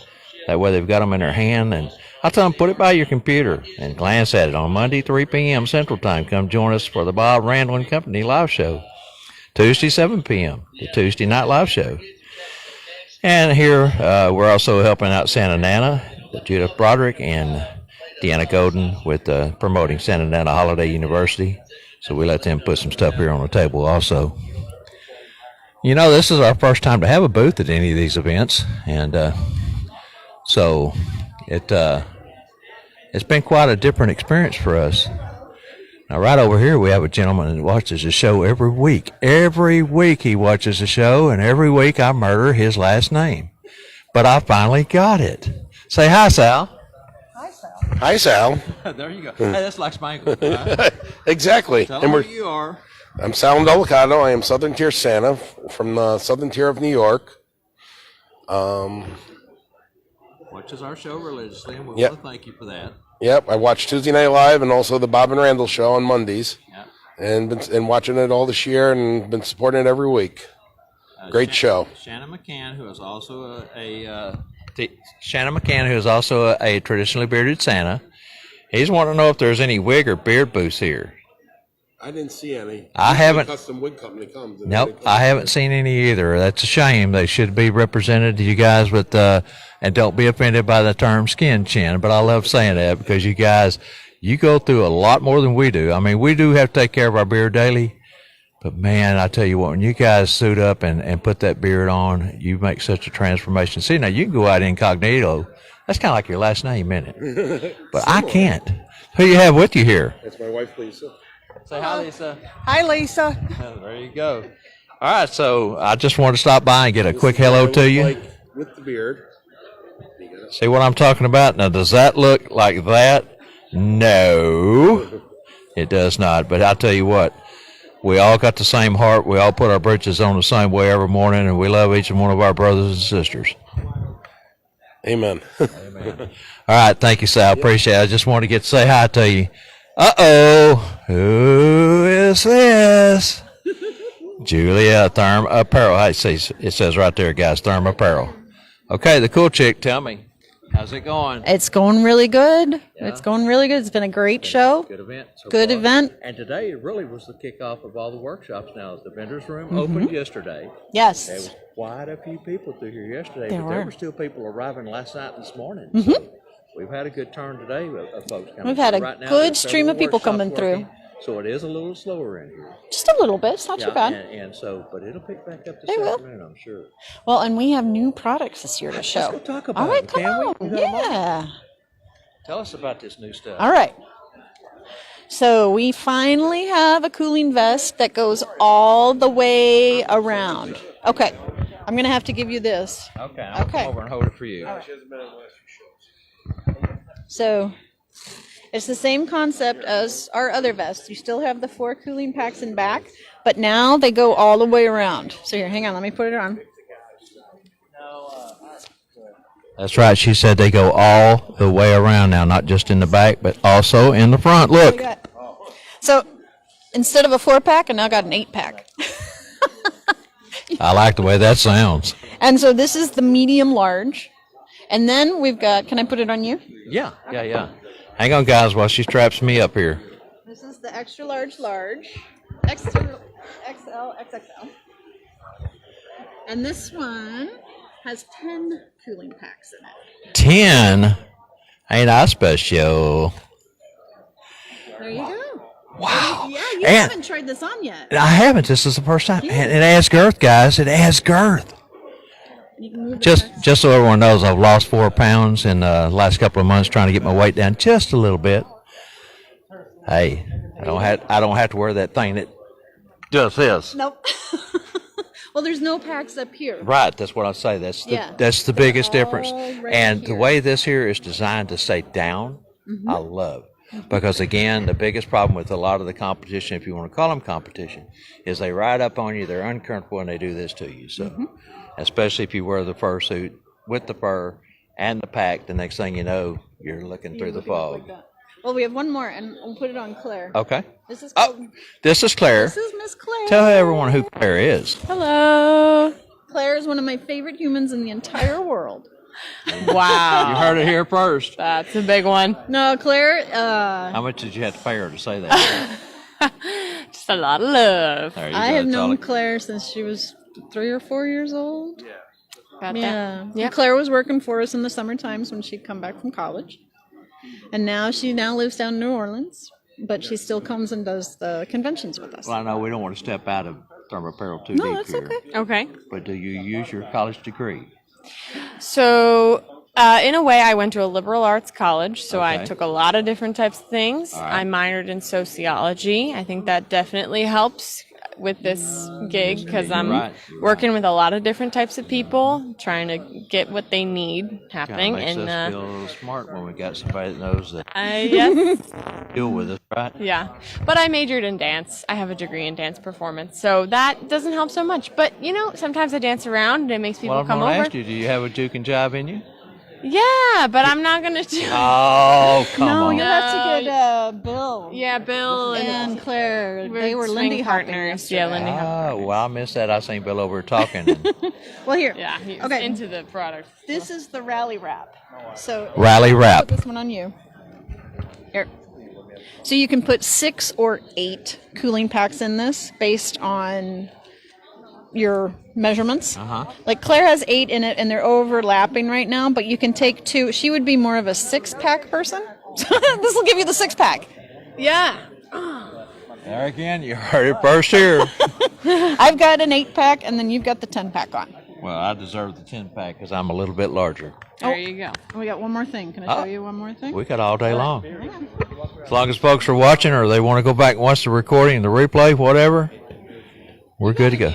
S4: That way they've got them in their hand, and I tell them, put it by your computer and glance at it on Monday, 3 p.m. Central Time. Come join us for the Bob Randall and Company live show. Tuesday, 7 p.m., the Tuesday night live show. And here we're also helping out Santa Nana, Judith Broderick, and Deanna Golden with promoting Santa Nana Holiday University. So we let them put some stuff here on the table also. You know, this is our first time to have a booth at any of these events, and so it's been quite a different experience for us. Now, right over here, we have a gentleman that watches the show every week. Every week he watches the show, and every week I murder his last name. But I finally got it. Say hi, Sal.
S14: Hi, Sal. Hi, Sal.
S4: There you go. Hey, that's like Spangle.
S14: Exactly.
S4: Tell
S14: And
S4: them who you are.
S14: I'm Sal Delicado. I am Southern Tier Santa from the Southern Tier of New York.
S4: Watches our show religiously, and we
S14: Yep.
S4: want to thank you for that.
S14: Yep, I watch Tuesday Night Live and also the Bob and Randall Show on Mondays.
S4: Yep.
S14: And watching it all this year and been supporting it every week. Great show.
S4: Shannon McCann, who is also Shannon McCann, who is also a traditionally bearded Santa. He's wanting to know if there's any wig or beard booths here.
S14: I didn't see any.
S4: I haven't.
S14: Custom wig company comes.
S4: Nope, I haven't seen any either. That's a shame. They should be represented to you guys with, and don't be offended by the term skin chin, but I love saying that because you guys, you go through a lot more than we do. I mean, we do have to take care of our beard daily, but man, I tell you what, when you guys suit up and put that beard on, you make such a transformation. See, now you can go out incognito. That's kind of like your last name, isn't it? But I can't. Who you have with you here?
S14: That's my wife, Lisa.
S4: Say hi, Lisa.
S15: Hi, Lisa.
S4: Oh, there you go. All right, so I just wanted to stop by and get a quick hello to you.
S14: Like with the beard.
S4: See what I'm talking about? Now, does that look like that? No, it does not. But I'll tell you what, we all got the same heart. We all put our britches on the same way every morning, and we love each one of our brothers and sisters.
S14: Amen.
S4: Amen. All right, thank you, Sal. Appreciate it. I just wanted to get to say hi to you. Uh-oh, who is this? Julia Therm Apparel. Hey, see, it says right there, guys, Therm Apparel. Okay, the cool chick, tell me, how's it going?
S15: It's going really good.
S4: Yeah.
S15: It's going really good. It's been a great show.
S4: Good event. So
S15: Good
S4: far.
S15: event.
S4: And today really was the kickoff of all the workshops now. The vendor's room opened yesterday.
S15: Yes.
S4: There was quite a few people through here yesterday,
S15: There
S4: but there
S15: were.
S4: were still people arriving last night and this morning.
S15: Mhm.
S4: So we've had a good turn today of folks coming.
S15: We've had
S4: So
S15: a
S4: right now
S15: good
S4: there's
S15: stream of
S4: several
S15: people
S4: workshops
S15: coming through.
S4: working, so it is a little slower in here.
S15: Just a little bit. It's not
S4: Yeah,
S15: too bad.
S4: And so, but it'll pick back up this
S15: They will.
S4: afternoon, I'm sure.
S15: Well, and we have new products this year to show.
S4: Let's go talk about
S15: All right,
S4: it,
S15: come
S4: can we?
S15: on.
S4: You got 'em all?
S15: Yeah.
S4: Tell us about this new stuff.
S15: All right. So we finally have a cooling vest that goes all the way around. Okay. I'm going to have to give you this.
S4: Okay, I'll
S15: Okay.
S4: come over and hold it for you.
S15: So it's the same concept as our other vests. You still have the 4 cooling packs in back, but now they go all the way around. So here, hang on, let me put it on.
S4: That's right. She said they go all the way around now, not just in the back, but also in the front. Look.
S15: So instead of a 4-pack, I now got an 8-pack.
S4: I like the way that sounds.
S15: And so this is the medium large. And then we've got, can I put it on you?
S4: Yeah. Hang on, guys, while she straps me up here.
S15: This is the extra large, extra XL, XXL. And this one has 10 cooling packs in it.
S4: 10? Ain't I special?
S15: There you go.
S4: Wow.
S15: Yeah, you
S4: And-
S15: haven't tried this on yet.
S4: I haven't. This is the first time. And it adds girth, guys. It adds girth.
S15: You can move it
S4: Just so everyone knows, I've lost 4 pounds in the last couple of months trying to get my weight down just a little bit. Hey, I don't have to wear that thing that does this.
S15: Nope. Well, there's no packs up here.
S4: Right, that's what I say. That's the biggest difference.
S15: right
S4: And the
S15: here.
S4: way this here is designed to stay down,
S15: Mhm.
S4: I love. Because again, the biggest problem with a lot of the competition, if you want to call them competition, is they ride up on you, they're uncomfortable, and they do this to you. So, especially if you wear the fursuit with the fur and the pack, the next thing you know, you're looking through the fog.
S15: Well, we have one more, and we'll put it on Claire.
S4: Okay.
S15: This is called,
S4: This is Claire.
S15: This is Miss Claire.
S4: Tell everyone who Claire is.
S15: Hello. Claire is one of my favorite humans in the entire world.
S7: Wow.
S4: You heard it here first.
S7: That's a big one.
S15: No, Claire,
S4: How much did you have to pay her to say that?
S7: Just a lot of love.
S4: There you
S15: I
S4: go,
S15: have known
S4: Tolly.
S15: Claire since she was 3 or 4 years old.
S7: About
S15: Yeah.
S7: that. Yep.
S15: Claire was working for us in the summer times when she'd come back from college. And now she lives down in New Orleans, but she still comes and does the conventions with us.
S4: Well, I know we don't want to step out of thermal apparel too
S15: No,
S4: deep
S15: that's
S4: here.
S15: okay.
S7: Okay.
S4: But do you use your college degree?
S7: So, in a way, I went to a liberal arts college, so I
S4: Okay.
S7: took a lot of different types of things.
S4: All right.
S7: I minored in sociology. I think that definitely helps with this gig because I'm
S4: right.
S7: working with a lot of different types of people, trying to get what they need happening.
S4: Makes
S7: And
S4: us feel smart when we got somebody that knows that
S7: yes,
S4: deal with us, right?
S7: yeah. But I majored in dance. I have a degree in dance performance, so that doesn't help so much. But sometimes I dance around and it makes people
S4: Well, I'm
S7: come
S4: going to
S7: over.
S4: ask you, do you have a juke and jive in you?
S7: Yeah, but I'm not gonna do.
S4: Oh, come
S15: No,
S4: on.
S15: you'll have to get Bill.
S7: Yeah, Bill
S15: And Claire. They were
S7: swing
S15: Lindy hopping
S7: partners. Yeah, Lindy Hop.
S4: Oh, well, I missed that. I seen Bill over talking. And
S15: Well, here.
S7: Yeah, he's
S15: Okay.
S7: into the product.
S15: This is the rally wrap. So
S4: Rally wrap.
S15: Put this one on you. Here. So you can put 6 or 8 cooling packs in this based on your measurements. Like Claire has 8 in it and they're overlapping right now, but you can take 2. She would be more of a 6-pack person. This will give you the 6-pack.
S7: Yeah.
S4: There again, you heard it first here.
S15: I've got an 8-pack and then you've got the 10-pack on.
S4: Well, I deserve the 10-pack because I'm a little bit larger.
S7: There you go.
S15: We got one more thing. Can I show you one more thing?
S4: We got all day long. As long as folks are watching or they want to go back and watch the recording, the replay, whatever, we're good to go.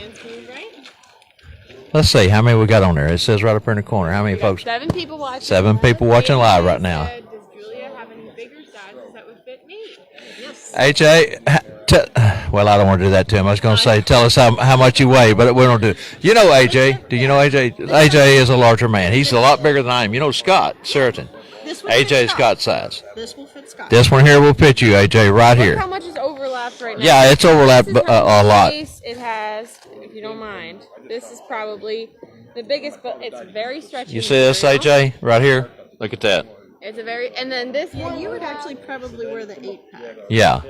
S4: Let's see, how many we got on there? It says right up here in the corner. How many folks?
S7: 7 people watching.
S4: 7 people watching live right now.
S7: Does Julia have any bigger sizes that would fit me? Yes.
S4: AJ, well, I don't want to do that to him. I was going to say, tell us how much you weigh, but we don't do it. You know AJ. Do you know AJ? AJ is a larger man. He's a lot bigger than I am. You know Scott Sheraton. AJ is Scott's size.
S15: This will fit Scott.
S4: This one here will fit you, AJ, right
S7: Look
S4: here.
S7: how much is overlapped right now.
S4: Yeah, it's overlapped
S7: This is how
S4: a
S7: much
S4: lot.
S7: space it has, if you don't mind. This is probably the biggest, but it's very stretchy.
S4: You see this, AJ, right here? Look at that.
S7: It's a very, and then this
S15: Yeah,
S7: one,
S15: you would actually probably wear the 8-pack.
S4: Yeah.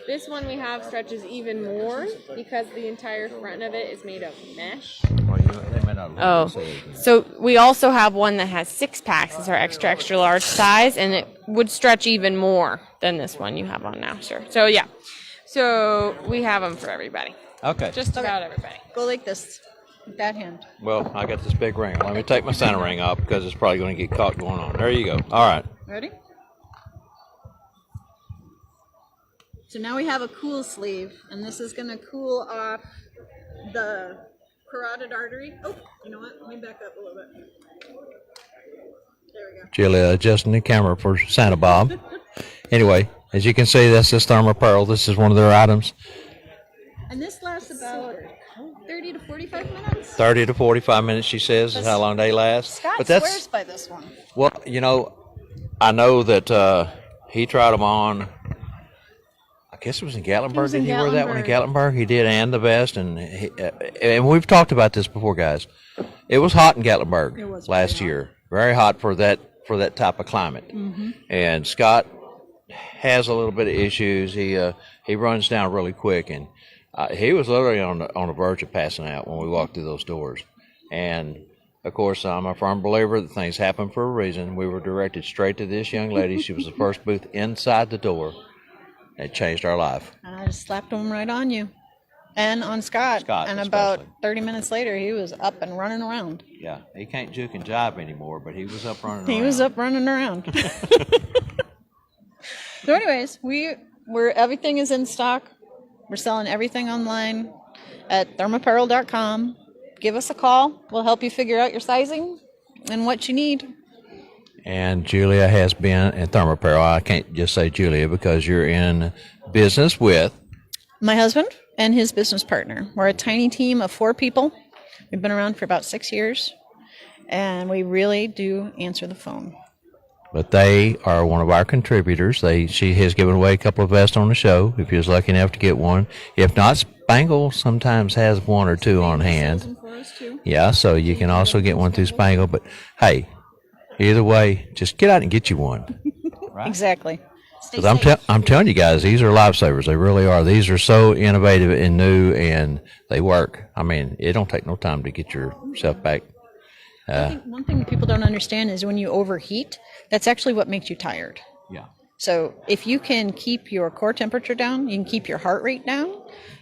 S7: this one we have stretches even more because the entire front of it is made of mesh. Oh, so we also have one that has 6 packs. It's our extra large size, and it would stretch even more than this one you have on now, sir. So yeah, so we have them for everybody.
S4: Okay.
S7: Just about everybody.
S15: Go like this. With that hand.
S4: Well, I got this big ring. Let me take my center ring off because it's probably going to get caught going on. There you go. All right.
S15: Ready? So now we have a cool sleeve, and this is going to cool off the carotid artery. Oh, you know what? Let me back up a little bit. There we go.
S4: Julia adjusting the camera for Santa Bob. Anyway, as you can see, that's this Thermopyl. This is one of their items.
S15: And this lasts about 30 to 45 minutes.
S4: 30 to 45 minutes, she says, is how long they last.
S15: Scott swears by this one.
S4: Well, you know, I know that he tried them on. I guess it was in Gatlinburg. Did he wear that one in Gatlinburg? He did, and the vest, and we've talked about this before, guys. It was hot in Gatlinburg last year, very hot for that type of climate.
S15: Mm-hmm.
S4: And Scott has a little bit of issues. He runs down really quick, and he was literally on the verge of passing out when we walked through those doors. And of course, I'm a firm believer that things happen for a reason. We were directed straight to this young lady. She was the first booth inside the door. It changed our life.
S15: And I just slapped them right on you. And on Scott. And about 30 minutes later, he was up and running around.
S4: Yeah, he can't juke and jive anymore, but he was up running around.
S15: He was up running around. So anyways, we're everything is in stock. We're selling everything online at thermopyl.com. Give us a call. We'll help you figure out your sizing and what you need.
S4: And Julia has been in Thermopyl. I can't just say Julia because you're in business with
S15: My husband and his business partner. We're a tiny team of 4 people. We've been around for about 6 years, and we really do answer the phone.
S4: But they are one of our contributors. She has given away a couple of vests on the show, if you was lucky enough to get one. If not, Spangle sometimes has 1 or 2 on hand. Yeah, so you can also get one through Spangle. But, hey, either way, just get out and get you one.
S15: Right? Exactly.
S4: Because I'm telling you guys, these are lifesavers. They really are. These are so innovative and new, and they work. I mean, it don't take no time to get yourself back.
S15: I think one thing people don't understand is when you overheat, that's actually what makes you tired.
S4: Yeah.
S15: So if you can keep your core temperature down, you can keep your heart rate down,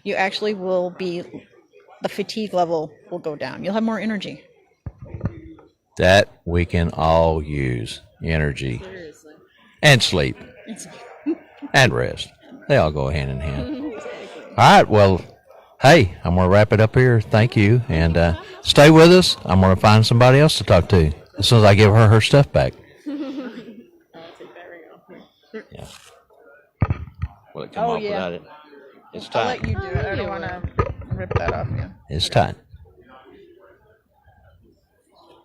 S15: you actually will be, the fatigue level will go down. You'll have more energy.
S4: That we can all use. Energy.
S15: Seriously.
S4: And sleep. And rest. They all go hand in hand. All right, well, hey, I'm going to wrap it up here. Thank you. And stay with us. I'm going to find somebody else to talk to as soon as I give her stuff back. Yeah. Will it come off without it? It's
S15: I'll
S4: tight.
S15: let you do it. I don't want to rip that off you.
S4: It's tight.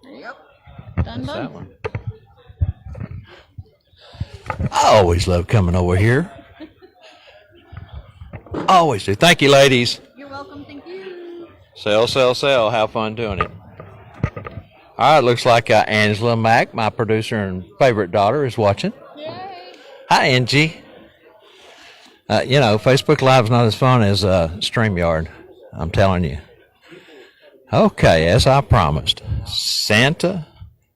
S15: There you go. Done,
S4: That's
S15: done.
S4: that one. I always love coming over here. Always do. Thank you, ladies.
S15: You're welcome. Thank you.
S4: Sell, sell, sell. Have fun doing it. All right, looks like Angela Mack, my producer and favorite daughter, is watching.
S15: Yay.
S4: Hi, Angie. Facebook Live's not as fun as StreamYard. I'm telling you. Okay, as I promised, Santa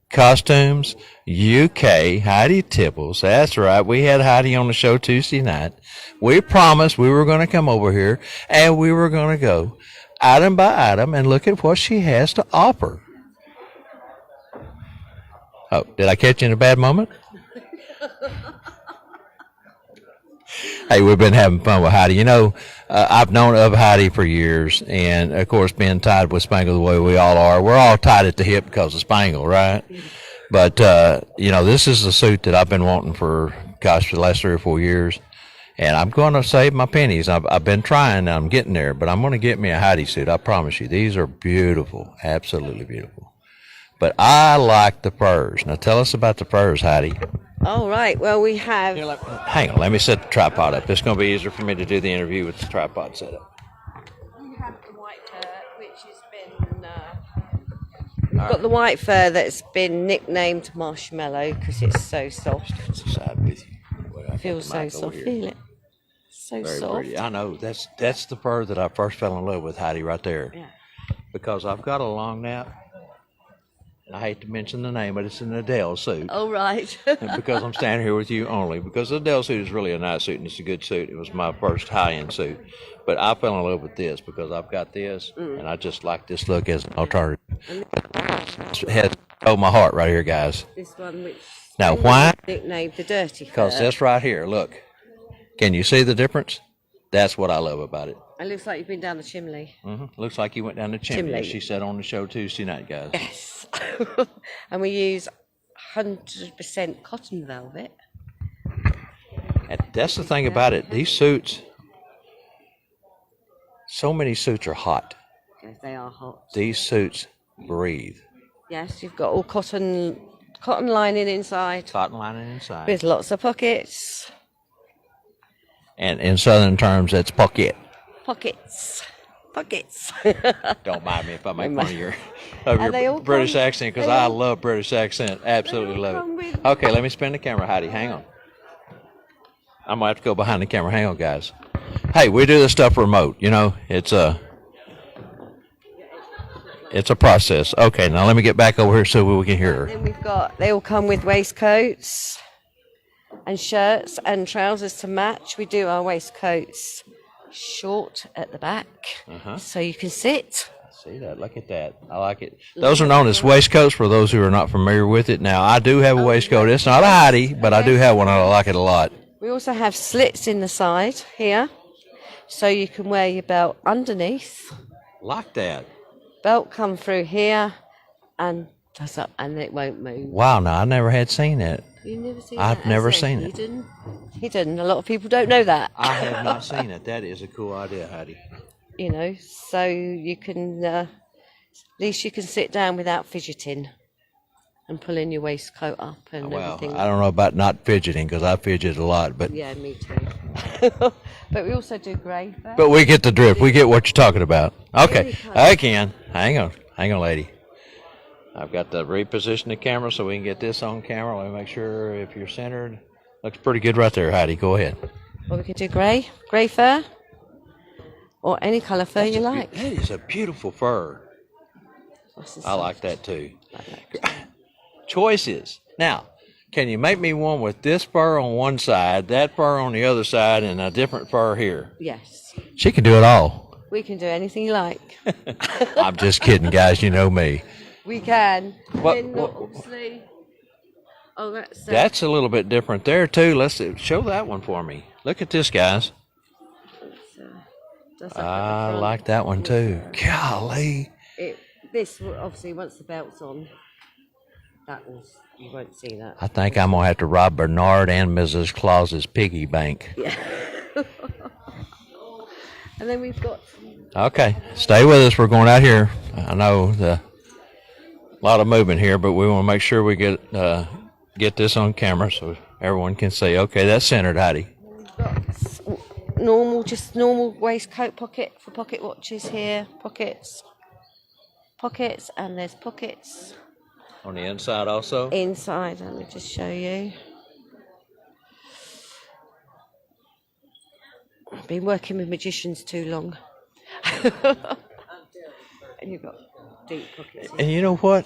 S4: Costumes UK, Heidi Tipples. That's right. We had Heidi on the show Tuesday night. We promised we were going to come over here and we were going to go item by item and look at what she has to offer. Oh, did I catch you in a bad moment? Hey, we've been having fun with Heidi. I've known of Heidi for years, and of course, being tied with Spangle the way we all are, we're all tied at the hip because of Spangle, right? But, this is a suit that I've been wanting for the last 3 or 4 years, and I'm going to save my pennies. I've been trying, I'm getting there, but I'm going to get me a Heidi suit, I promise you. These are beautiful, absolutely beautiful. But I like the furs. Now, tell us about the furs, Heidi.
S16: All right. Well, we have.
S4: Hang on, let me set the tripod up. It's going to be easier for me to do the interview with the tripod set up.
S16: We have the white fur, which has been. We've got the white fur that's been nicknamed Marshmallow because it's so soft.
S4: Side with you.
S16: Feels so soft. Feel it. So
S4: Very
S16: soft.
S4: pretty. I know. That's the fur that I first fell in love with, Heidi, right there.
S16: Yeah.
S4: Because I've got a long nap. And I hate to mention the name, but it's an Adele suit.
S16: Oh, right.
S4: And because I'm standing here with you only, because the Adele suit is really a nice suit and it's a good suit. It was my first high-end suit. But I fell in love with this because I've got this, and I just like this look as an alternative. It has my heart right here, guys.
S16: This one, which
S4: Now, why?
S16: nicknamed the Dirty Fur.
S4: Because this right here, look. Can you see the difference? That's what I love about it.
S16: It looks like you've been down the chimney.
S4: Looks like you went down the chimney,
S16: Chimney.
S4: as she said on the show Tuesday night, guys.
S16: Yes. And we use 100% cotton velvet.
S4: And that's the thing about it. These suits, so many suits are hot.
S16: Yes, they are hot.
S4: These suits breathe.
S16: Yes, you've got all cotton lining inside.
S4: Cotton lining inside.
S16: With lots of pockets.
S4: And in southern terms, that's pocket.
S16: Pockets.
S4: Don't mind me if I make fun of your
S16: they all
S4: British
S16: come-
S4: accent, because
S16: they
S4: I
S16: all-
S4: love British accent. Absolutely love
S16: come
S4: it.
S16: with-
S4: Okay, let me spin the camera, Heidi. Hang on. I'm going to have to go behind the camera. Hang on, guys. Hey, we do this stuff remote. It's a process. Okay, now let me get back over here so we can hear her.
S16: Then they all come with waistcoats and shirts and trousers to match. We do our waistcoats short at the back, so you can sit.
S4: See that? Look at that. I like it. Those are known as waistcoats for those who are not familiar with it. Now, I do have a waistcoat. It's not a Heidi, but I do have one. I like it a lot.
S16: We also have slits in the side here, so you can wear your belt underneath.
S4: Like that.
S16: Belt come through here and does up, and it won't move.
S4: Wow, now, I never had seen that.
S16: You've never seen
S4: I've
S16: that?
S4: never
S16: That's
S4: seen it.
S16: Hidden. A lot of people don't know that.
S4: I have not seen it. That is a cool idea, Heidi.
S16: So you can, at least you can sit down without fidgeting and pulling your waistcoat up and
S4: Well,
S16: everything.
S4: I don't know about not fidgeting, because I fidget a lot, but
S16: Yeah, me too. But we also do grey.
S4: but we get the drift. We get what you're talking about. Okay, I can. Hang on, lady. I've got to reposition the camera so we can get this on camera. Let me make sure if you're centered. Looks pretty good right there, Heidi. Go ahead.
S16: Well, we could do grey fur, or any colour fur you like.
S4: That is a beautiful fur. I like that too. Choices. Now, can you make me one with this fur on one side, that fur on the other side, and a different fur here?
S16: Yes.
S4: She can do it all.
S16: We can do anything you like.
S4: I'm just kidding, guys. You know me.
S16: We can.
S4: What-
S16: Then obviously. Oh,
S4: That's a little bit different there too. Let's show that one for me. Look at this, guys.
S16: Just up at the
S4: I
S16: front.
S4: like that one too. Golly.
S16: This obviously once the belt's on, you won't see that.
S4: I think I'm going to have to rob Bernard and Mrs. Claus's piggy bank.
S16: Yeah. And then we've got.
S4: Okay, stay with us. We're going out here. I know a lot of movement here, but we want to make sure we get this on camera so everyone can see. Okay, that's centered, Heidi.
S16: We've got normal waistcoat pocket for pocket watches here. Pockets, and there's pockets.
S4: On the inside also?
S16: Inside, let me just show you. I've been working with magicians too long. And you've got deep pockets.
S4: And you know what?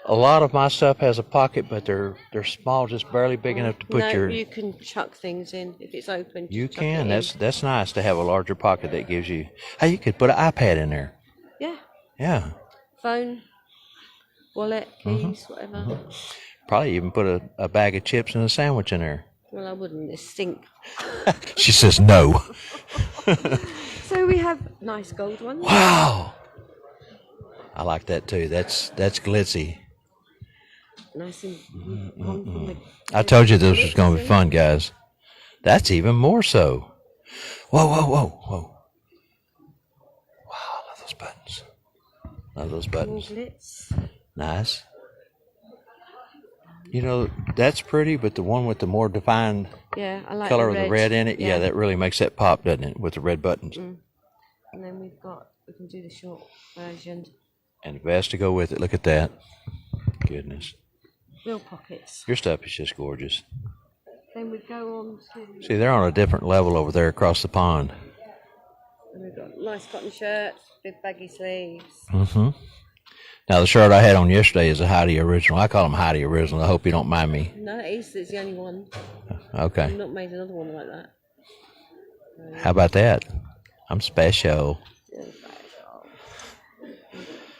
S4: A lot of my stuff has a pocket, but they're small, just barely big enough to put your.
S16: You can chuck things in if it's open.
S4: You
S16: chuck
S4: can.
S16: it in.
S4: That's nice to have a larger pocket that gives you. Hey, you could put an iPad in there.
S16: Yeah.
S4: Yeah.
S16: Phone, wallet, keys, whatever.
S4: Probably even put a bag of chips and a sandwich in there.
S16: Well, I wouldn't. It stink.
S4: She says no.
S16: So we have nice gold ones.
S4: Wow. I like that too. That's glitzy.
S16: Nice and one from the.
S4: I told you this was going to be fun, guys. That's even more so. Whoa. Wow, I love those buttons. Love those buttons.
S16: Glitz.
S4: Nice. You know, that's pretty, but the one with the more defined
S16: Yeah, I like
S4: color
S16: the
S4: of the red in it, yeah, that really makes that pop, doesn't it, with the red buttons.
S16: And then we can do the short version.
S4: And the vest to go with it. Look at that. Goodness.
S16: Real pockets.
S4: Your stuff is just gorgeous.
S16: Then we go on to.
S4: See, they're on a different level over there across the pond.
S16: And we've got nice cotton shirts, big baggy sleeves.
S4: Mm-hmm. Now, the shirt I had on yesterday is a Heidi original. I call them Heidi original. I hope you don't mind me.
S16: No, it's the only one.
S4: Okay.
S16: I've not made another one like that.
S4: How about that? I'm special.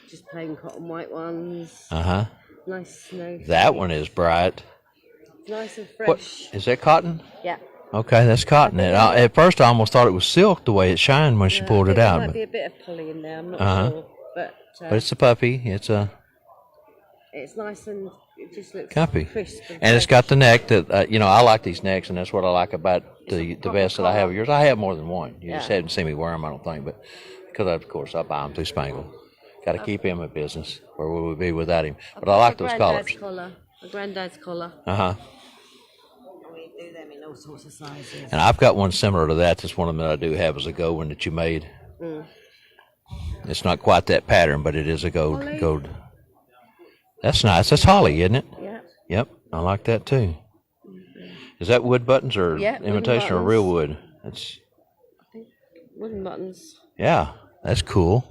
S16: Just plain cotton white ones.
S4: Uh-huh.
S16: Nice snow.
S4: That one is bright.
S16: Nice and fresh.
S4: What, is that cotton?
S16: Yeah.
S4: Okay, that's cotton. At first, I almost thought it was silk the way it shined when she pulled it out.
S16: There might
S4: But,
S16: be a bit of poly in there. I'm not sure,
S4: but it's a puppy. It's
S16: nice and it just looks
S4: comfy,
S16: crisp.
S4: and it's got the neck that I like these necks, and that's what I like about the vest that I have of yours. I have more than one. You just haven't seen me wear them, I don't think, but because of course I buy them through Spangle. Got to keep him in business. Where would we be without him? But I like those collars.
S16: A granddad's collar. We do them in all sorts of sizes.
S4: And I've got one similar to that. That's one of them that I do have as a gold one that you made. It's not quite that pattern, but it is a gold. That's nice. That's holly, isn't it?
S16: Yeah.
S4: Yep, I like that too. Is that wood buttons or imitation or real wood? That's.
S16: I think wooden buttons.
S4: Yeah, that's cool.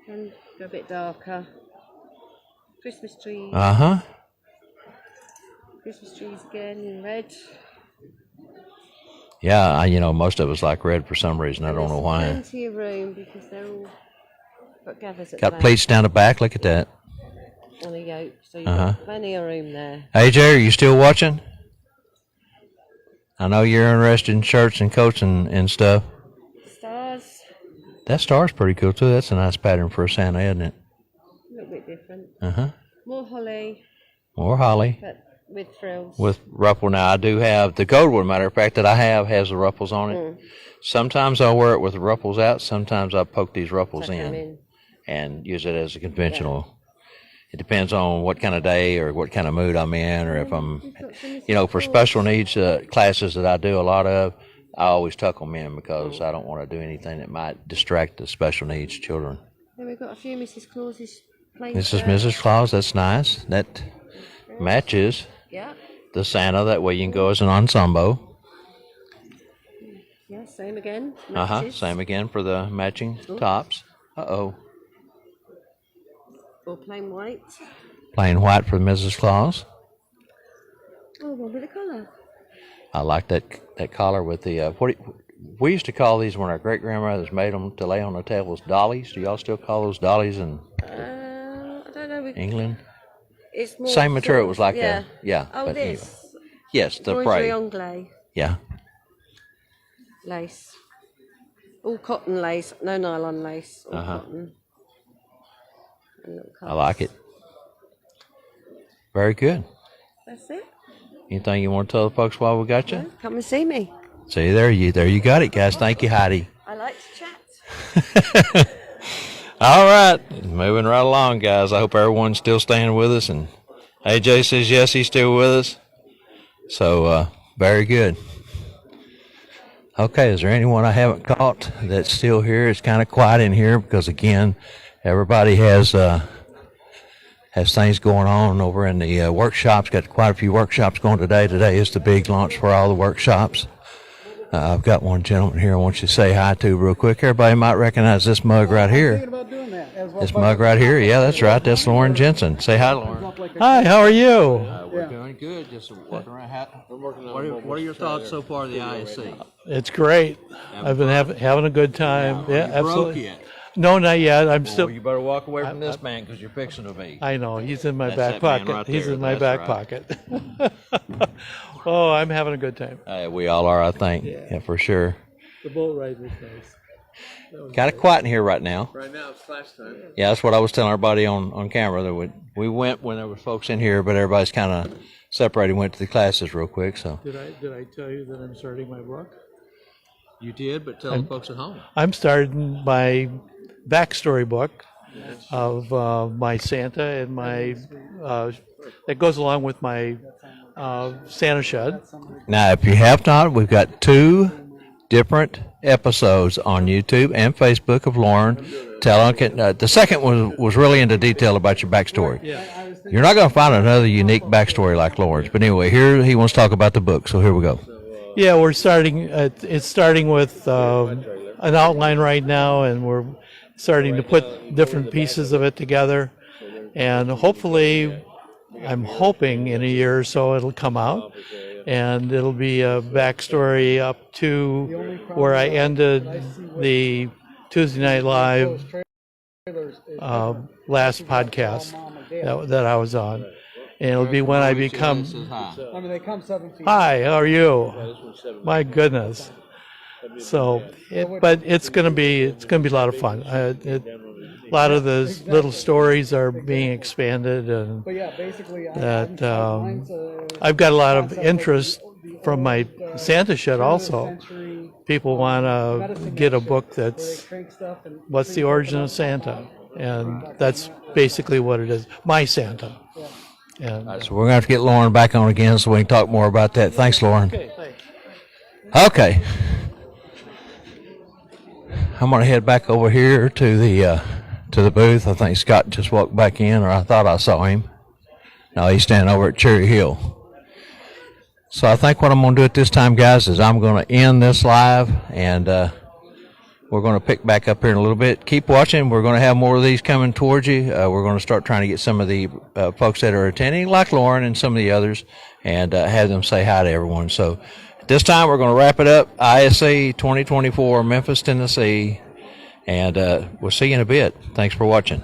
S16: And go a bit darker. Christmas trees. Christmas trees again in red.
S4: Yeah, most of us like red for some reason. I don't know why.
S16: Plenty of room because they're all got gathers at
S4: Got
S16: the
S4: pleats down the back. Look at that.
S16: on the yoke, so you've got plenty of room there.
S4: AJ, are you still watching? I know you're interested in shirts and coats and stuff.
S16: Stars.
S4: That star's pretty cool too. That's a nice pattern for a Santa, isn't it?
S16: A little bit different. More holly.
S4: More holly.
S16: But with frills.
S4: With ruffle. Now I do have the gold one. Matter of fact, that I have has the ruffles on it. Sometimes I'll wear it with the ruffles out. Sometimes I'll poke these ruffles in and use it as a conventional. It depends on what kind of day or what kind of mood I'm in, or if I'm, for special needs classes that I do a lot of, I always tuck them in because I don't want to do anything that might distract the special needs children.
S16: Then we've got a few Mrs. Claus's plain
S4: This is
S16: shirts.
S4: Mrs. Claus. That's nice. That matches the Santa. That way you can go as an ensemble.
S16: Yeah, same again. Matches.
S4: Same again for the matching tops. Or
S16: plain white.
S4: Plain white for Mrs. Claus.
S16: Oh, one with a collar.
S4: I like that collar with the we used to call these when our great grandmothers made them to lay on the tables dollies. Do y'all still call those dollies in
S16: I don't know.
S4: England?
S16: It's more
S4: Same material. It was like
S16: yeah.
S4: Oh,
S16: but
S4: this.
S16: Anyway.
S4: Yes, the
S16: embroidery
S4: braid.
S16: anglais.
S4: Yeah.
S16: Lace. All cotton lace, no nylon lace. All
S4: Uh-huh.
S16: cotton. And little
S4: I like it. Very good.
S16: That's it.
S4: Anything you want to tell the folks while we got you?
S16: Come and see me.
S4: See, there you got it, guys. Thank you, Heidi.
S16: I like to chat.
S4: All right, moving right along, guys. I hope everyone's still staying with us, and AJ says yes, he's still with us. So, very good. Okay, is there anyone I haven't caught that's still here? It's kind of quiet in here because, again, everybody has things going on over in the workshops. Got quite a few workshops going today. Today is the big launch for all the workshops. I've got one gentleman here I want you to say hi to real quick. Everybody might recognize this mug right here. This mug right here, yeah, that's right. That's Lauren Jensen. Say hi, Lauren.
S17: Hi, how are you?
S4: We're doing good. Just working around. What are your thoughts so far of the ISC?
S17: It's great. I've been having a good time. Yeah,
S4: you
S17: absolutely.
S4: broke yet?
S17: No, not yet. I'm
S4: Well,
S17: still.
S4: you better walk away from this man because you're fixing to be.
S17: I know he's in my
S4: That's
S17: back
S4: that man
S17: pocket.
S4: right
S17: He's
S4: there.
S17: in my
S4: That's
S17: back
S4: right.
S17: pocket. Oh, I'm having a good time.
S4: We all are, I think. Yeah, for sure.
S17: The boat ride was nice.
S4: Kind of quiet in here right now.
S11: Right now, it's class time.
S4: Yeah, that's what I was telling everybody on camera. That we went when there were folks in here, but everybody's kind of separated. Went to the classes real quick. So
S17: Did I tell you that I'm starting my book?
S4: you did, but tell the folks at home.
S17: I'm starting my backstory book of my Santa and my that goes along with my Santa shed.
S4: Now, if you have not, we've got 2 different episodes on YouTube and Facebook of Lauren telling. The second one was really into detail about your backstory. You're not going to find another unique backstory like Lauren's. But anyway, here he wants to talk about the book. So here we go.
S17: Yeah, we're starting. It's starting with an outline right now, and we're starting to put different pieces of it together. And hopefully, I'm hoping in a year or so it'll come out, and it'll be a backstory up to where I ended the Tuesday Night Live last podcast that I was on. And it'll be when I become. Hi, how are you? My goodness. So, but it's going to be a lot of fun. A lot of the little stories are being expanded, and that I've got a lot of interest from my Santa shed also. People want to get a book that's what's the origin of Santa, and that's basically what it is. My Santa. And
S4: So we're going to have to get Lauren back on again so we can talk more about that. Thanks, Lauren. Okay. I'm going to head back over here to the booth. I think Scott just walked back in, or I thought I saw him. No, he's standing over at Cherry Hill. So I think what I'm going to do at this time, guys, is I'm going to end this live, and we're going to pick back up here in a little bit. Keep watching. We're going to have more of these coming towards you. We're going to start trying to get some of the folks that are attending, like Lauren and some of the others, and have them say hi to everyone. So at this time, we're going to wrap it up. ISC 2024, Memphis, Tennessee, and we'll see you in a bit. Thanks for watching.